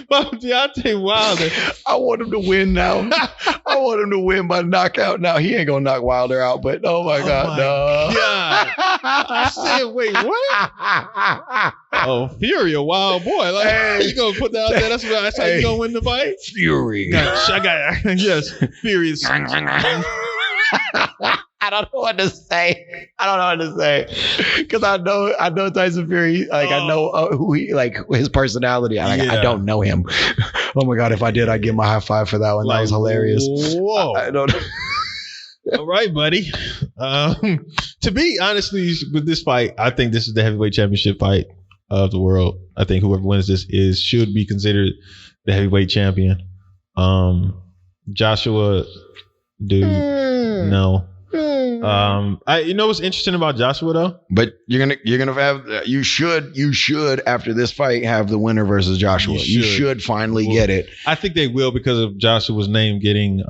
By Deontay Wilder. I want him to win now. I want him to win by knockout now. He ain't going to knock Wilder out, but oh my God, no. God. I said, wait, what? Oh, Fury, a wild boy. Like, Hey. you going to put that out there? That's how you going to win the fight? Fury. I got yes, Fury is. I don't know what to say. Because I know Tyson Fury. Like I know who he like his personality. I don't know him. Oh my God! If I did, I'd give him a high five for that one. That was hilarious. Whoa! I don't. All right, buddy. To be honestly, with this fight, I think this is the heavyweight championship fight of the world. I think whoever wins this should be considered the heavyweight champion. Joshua, dude, no. You know what's interesting about Joshua though? But you're gonna have you should after this fight have the winner versus Joshua. You should finally get it. I think they will because of Joshua's name getting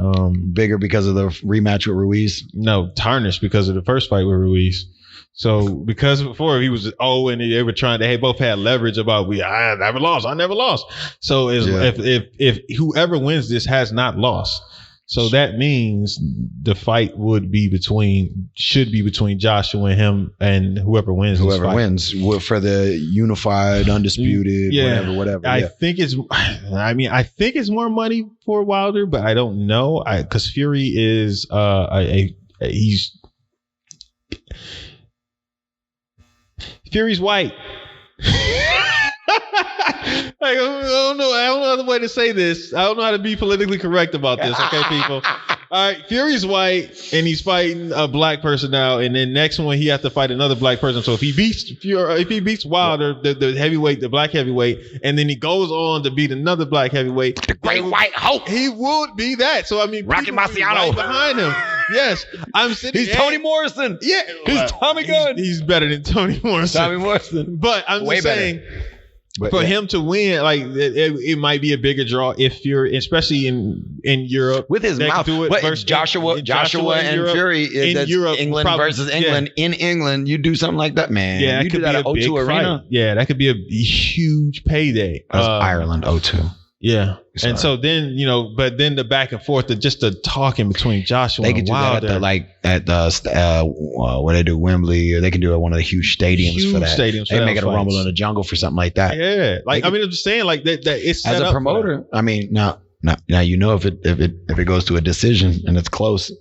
bigger because of the rematch with Ruiz. No, tarnished because of the first fight with Ruiz. So because before he was and they were they both had leverage about I never lost. So if whoever wins this has not lost. So that means the fight should be between Joshua and him, and whoever wins for the unified, undisputed, whatever. I think it's more money for Wilder, but I don't know. Because Fury is Fury's white. I don't know other way to say this. I don't know how to be politically correct about this. Okay, people. All right, Fury's white, and he's fighting a black person now. And then next one, he has to fight another black person. So if he beats Wilder, the heavyweight, the black heavyweight, and then he goes on to beat another black heavyweight, the Great White Hope, he would be that. So I mean, Rocky Marciano right behind him. Yes, I'm sitting. He's Tony Morrison. Yeah, he's Tommy Gunn. He's better than Tony Morrison. But I'm just saying. But for him to win, like it might be a bigger draw if you're, especially in Europe, with his mouth. But Joshua and Europe, Fury in Europe, England versus England. In England, you do something like that, man. Yeah, you do that at O2 Arena. Yeah, that could be a huge payday. Ireland O2. Yeah. Sorry. And so then, but then the back and forth, just the talking between Joshua They and could do Wilder. that at what they do, Wembley, or they can do it at one of the huge stadiums for that. They make it a Rumble in the Jungle for something like that. Yeah. Like, I'm just saying, like, that it's set as a up promoter. I mean, now if it goes to a decision and it's close,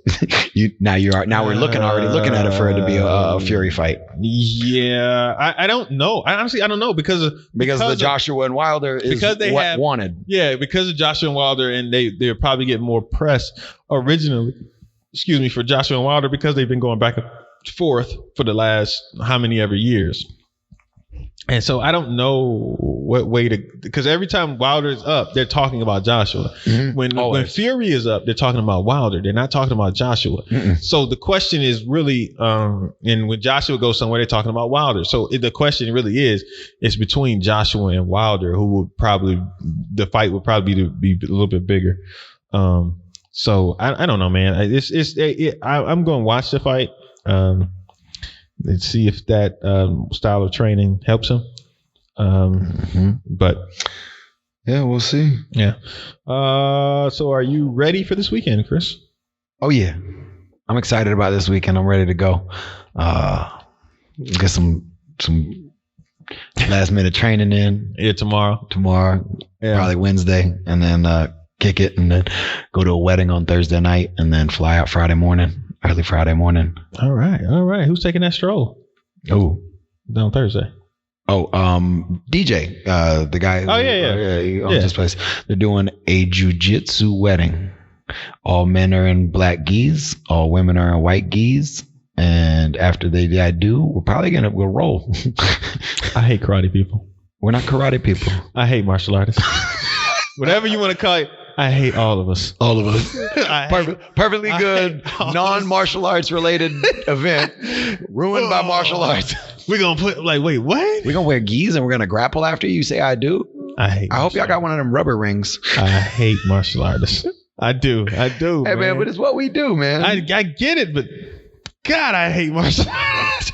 we're already looking at it for it to be a Fury fight. Yeah, I don't know. I don't know because the Joshua and Wilder is because they what have wanted. Yeah, because of Joshua and Wilder, and they're probably getting more press originally. Excuse me, for Joshua and Wilder because they've been going back and forth for the last how many ever years. And so I don't know what way because every time Wilder is up, they're talking about Joshua. Mm-hmm. When Fury is up, they're talking about Wilder. They're not talking about Joshua. Mm-mm. So the question is really, and when Joshua goes somewhere, they're talking about Wilder. So the question really it's between Joshua and Wilder, the fight would probably be a little bit bigger. So I don't know, man. I'm going to watch the fight. Let's see if that style of training helps him. But yeah, we'll see. Yeah. So are you ready for this weekend, Chris? Oh yeah, I'm excited about this weekend. I'm ready to go. Get some last minute training in. Yeah, tomorrow. Yeah. Probably Wednesday, and then kick it, and then go to a wedding on Thursday night, and then fly out early Friday morning. All right. Who's taking that stroll? Oh, on Thursday. Oh, DJ, the guy. He owns this place. They're doing a jiu-jitsu wedding. All men are in black gis. All women are in white gis. And after we'll roll. I hate karate people. We're not karate people. I hate martial artists. Whatever you want to call it. I hate all of us. Perfectly good, non-martial arts related event ruined by martial arts. We're going to put wait, what? We're going to wear gis and we're going to grapple after you say I do. I hope y'all got one of them rubber rings. I hate martial artists. I do. Hey, man, but it's what we do, man. I get it, but God, I hate martial arts.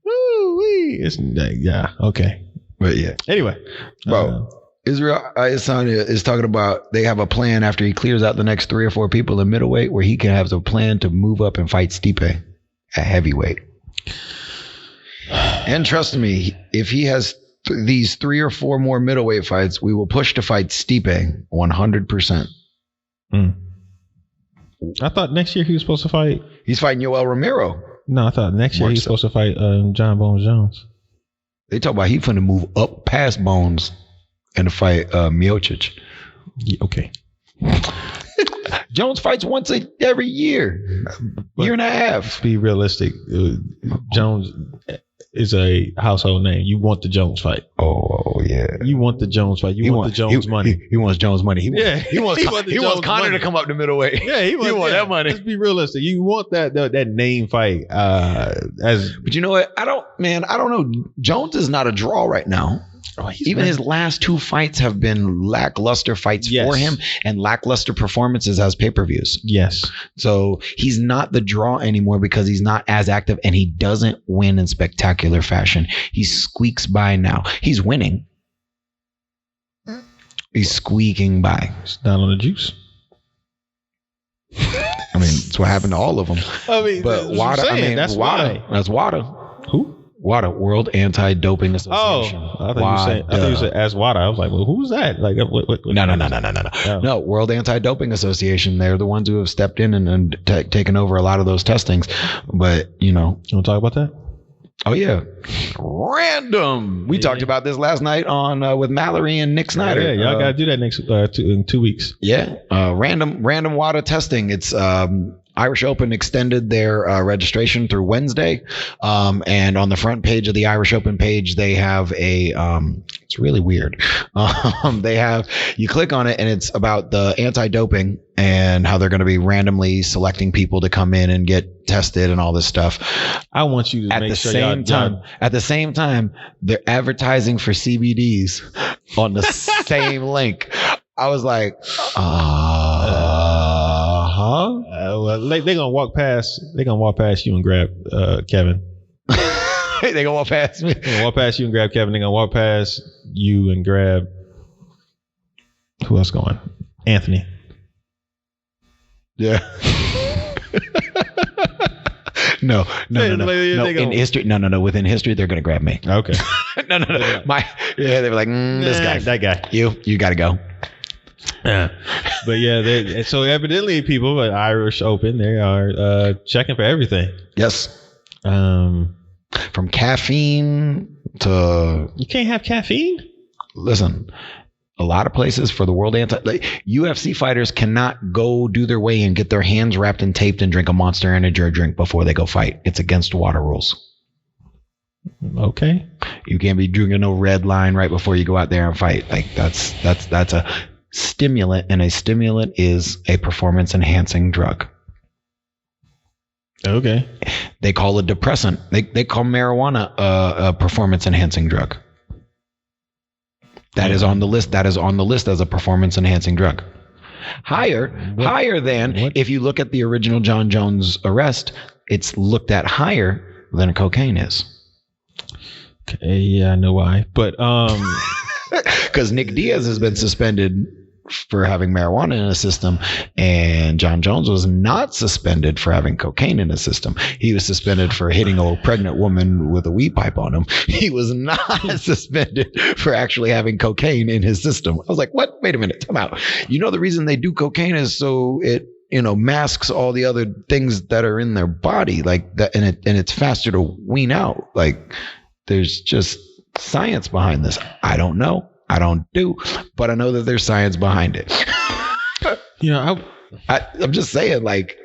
Woo-wee. Okay. But yeah. Anyway. Bro. Israel Adesanya is talking about they have a plan after he clears out the next 3 or 4 people in middleweight where he can have a plan to move up and fight Stipe at heavyweight. And trust me, if he has these 3 or 4 more middleweight fights, we will push to fight Stipe 100%. I thought next year he was supposed to fight. He's fighting Yoel Romero. No, I thought next year he was supposed to fight John Bones Jones. They talk about he's finna move up past Bones and to fight Miocic. Okay. Jones fights once every year and a half. Be realistic. Jones is a household name. You want the Jones fight. Oh yeah. You want the Jones fight. You want the Jones money. He wants Jones money. He wants Conor to come up to middleweight. Yeah, he wants that money. Let's be realistic. You want that name fight. But you know what? I don't know. Jones is not a draw right now. Even his last 2 fights have been lackluster fights for him and lackluster performances as pay-per-views. Yes. So he's not the draw anymore because he's not as active and he doesn't win in spectacular fashion. He squeaks by now. He's winning. He's squeaking by. It's not on the juice. I mean, it's what happened to all of them. But WADA, that's WADA. That's WADA. Who? WADA, World Anti-Doping Association. Oh, I thought you said as WADA. I was like, well, who's that? Like, what? No. No, World Anti-Doping Association. They're the ones who have stepped in and taken over a lot of those testings. But, You want to talk about that? Oh, yeah. Random. We talked about this last night on with Mallory and Nick Snyder. Yeah, y'all got to do that next in 2 weeks. Yeah. Random WADA testing. It's Irish Open extended their registration through Wednesday. And on the front page of the Irish Open page, they have it's really weird. You click on it and it's about the anti-doping and how they're going to be randomly selecting people to come in and get tested and all this stuff. I want you to make sure y'all done. At the same time, they're advertising for CBDs on the same link. I was like, well, they're gonna walk past you and grab Kevin. They're gonna walk past me. They're gonna walk past you and grab Kevin. They're gonna walk past you and grab Who else going? Anthony. Yeah. No. In history, no. Within history, they're gonna grab me. Okay. No. They were like, this guy, that guy. You got to go. Yeah. But yeah, so evidently people at Irish Open, they are checking for everything. Yes. From caffeine to... You can't have caffeine? Listen, a lot of places for the world UFC fighters cannot go do their weigh and get their hands wrapped and taped and drink a Monster Energy drink before they go fight. It's against water rules. Okay. You can't be drinking no red line right before you go out there and fight. Like that's a stimulant, and a stimulant is a performance enhancing drug. Okay. They call it depressant. They call marijuana a performance enhancing drug. That is on the list. That is on the list as a performance enhancing drug. Higher than if you look at the original John Jones arrest, it's looked at higher than cocaine is. Okay, yeah, I know why. But because Nick Diaz has been suspended for having marijuana in his system, and John Jones was not suspended for having cocaine in his system. He was suspended for hitting a pregnant woman with a weed pipe on him. He was not suspended for actually having cocaine in his system. I was like, what? Wait a minute, time out. You know, the reason they do cocaine is so it, masks all the other things that are in their body, like that, and it's faster to wean out. Like, there's just science behind this. I don't know. I don't do, but I know that there's science behind it. I'm just saying, like,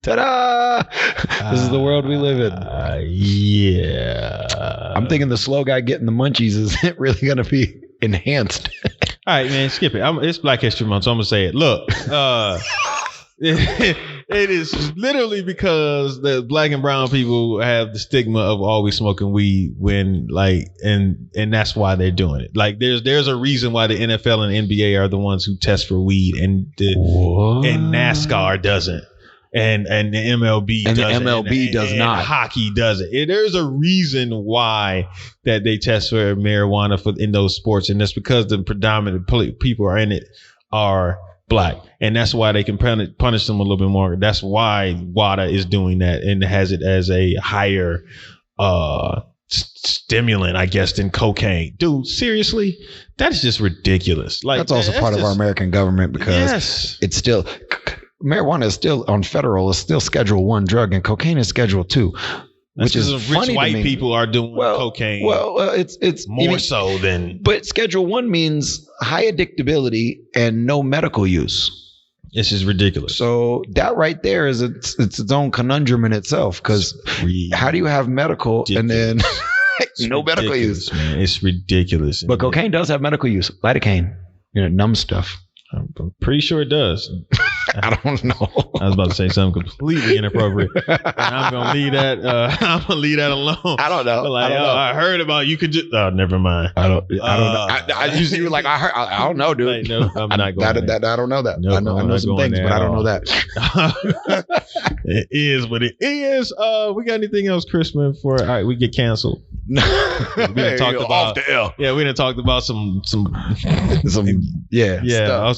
ta-da! This is the world we live in. Yeah. I'm thinking the slow guy getting the munchies isn't really going to be enhanced. All right, man, skip it. It's Black History Month, so I'm going to say it. Look, it is literally because the black and brown people have the stigma of always smoking weed when and that's why they're doing it. Like there's a reason why the NFL and NBA are the ones who test for weed, and NASCAR doesn't, and the MLB and doesn't, the MLB does not. Hockey doesn't. There's a reason why that they test for marijuana in those sports, and that's because the predominant people are in it are black, and that's why they can punish them a little bit more. That's why WADA is doing that and has it as a higher stimulant, I guess, than cocaine. Dude, seriously, that's just ridiculous. Like, that's also part of our American government, because it's still marijuana is still on federal, is still Schedule I drug, and cocaine is Schedule II. Which is rich white people are doing cocaine. Well, it's more so than. But Schedule I means high addictability and no medical use. This is ridiculous. So that right there is its own conundrum in itself. Because how do you have medical and then no medical use? Man. It's ridiculous. But cocaine does have medical use. Lidocaine, numb stuff. I'm pretty sure it does. I don't know. I was about to say something completely inappropriate, and I'm gonna leave that. I'm gonna leave that alone. I don't know. Like, I heard about you could just. Oh, never mind. I don't know. I usually were like, I heard. I don't know, dude. Like, no, I'm not going. That I don't know that. Nope, I know some things, but I don't know that. It is what it is. We got anything else, Christmas? All right, we get canceled. We done talked about off the L. Yeah, we done talked about some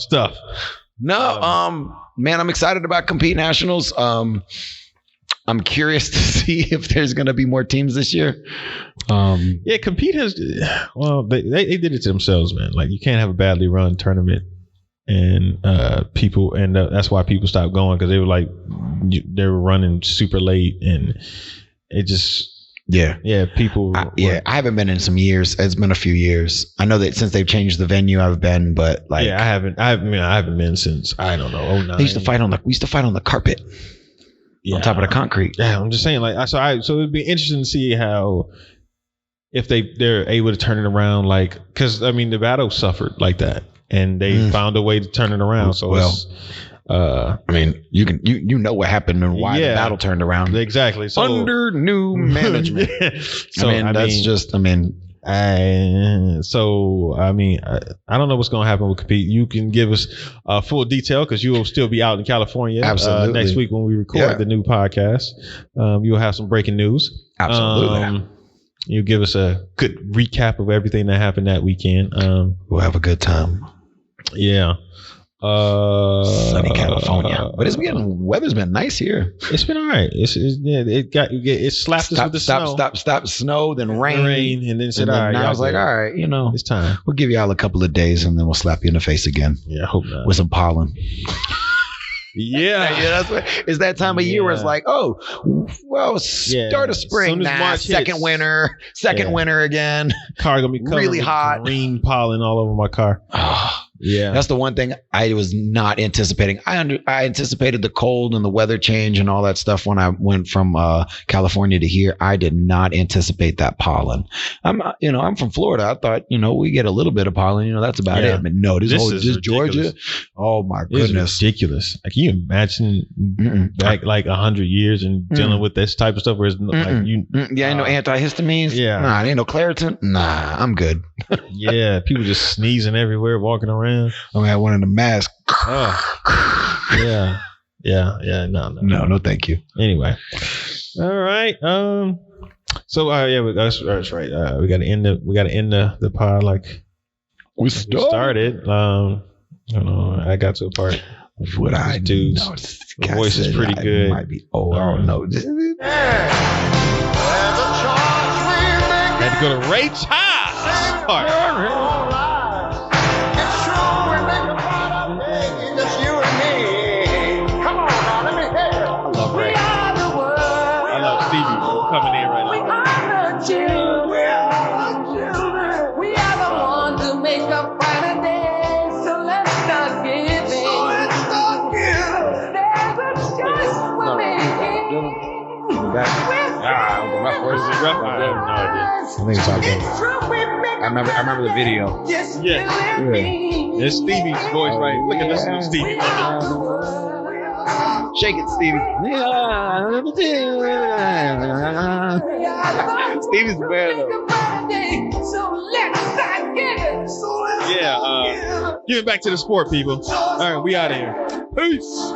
stuff. No, man, I'm excited about Compete Nationals. I'm curious to see if there's going to be more teams this year. Yeah, Compete has. Well, they did it to themselves, man. Like, you can't have a badly run tournament, and people, and that's why people stopped going, because they were like, they were running super late, and it just. Yeah. People. I haven't been in some years. It's been a few years. I know that since they've changed the venue, I've been, but like, I haven't been since, I don't know, 2009. We used to fight on the carpet, on top of the concrete. Yeah, I'm just saying, like, so it'd be interesting to see how, if they're able to turn it around, like, because I mean, Nevada suffered like that, and they found a way to turn it around. So I mean, you know what happened and why the battle turned around. Exactly. So, under new management. So I don't know what's going to happen with Compete. You can give us full detail, because you will still be out in California. Absolutely. Next week when we record the new podcast. You'll have some breaking news. Absolutely. You give us a good recap of everything that happened that weekend. We'll have a good time. Yeah. Sunny California, but weather's been nice here. It's been all right. It slapped us with the snow. Stop, snow, then rain, and then said, and all right. I was like, all right, it's time. We'll give y'all a couple of days, and then we'll slap you in the face again. Yeah, I hope not. With some pollen. Yeah, that's what it's that time of year where it's like, oh, well, start of spring, second winter again. Car gonna be covered really with hot, green pollen all over my car. Yeah, that's the one thing I was not anticipating. I anticipated the cold and the weather change and all that stuff when I went from California to here. I did not anticipate that pollen. I'm from Florida. I thought we get a little bit of pollen. That's about it. But no, this is Georgia. Oh my goodness, it's ridiculous. Like, can you imagine back like 100 years and dealing with this type of stuff? Where it's like ain't no antihistamines. Yeah, nah, ain't no Claritin. Nah, I'm good. Yeah, people just sneezing everywhere, walking around. I had one in the mask. Yeah. No, thank you. Anyway, all right. So that's right. We got to end the pod like we started. I got to a part. What I do? The voice is pretty good. Might be. Oh, I don't know. Had to go to Ray Charles part. Coming in right now. We are the children. We are the ones to make a brighter day. So let's start giving. There's a choice we're making. Where's the rough? I have no idea. I think it's all good. I remember the video. Yeah. It's Stevie's voice, right? Look at this little Stevie. Shake it, Stevie. Stevie's bad though. Yeah, give it back to the sport, people. All right, we out of here. Peace.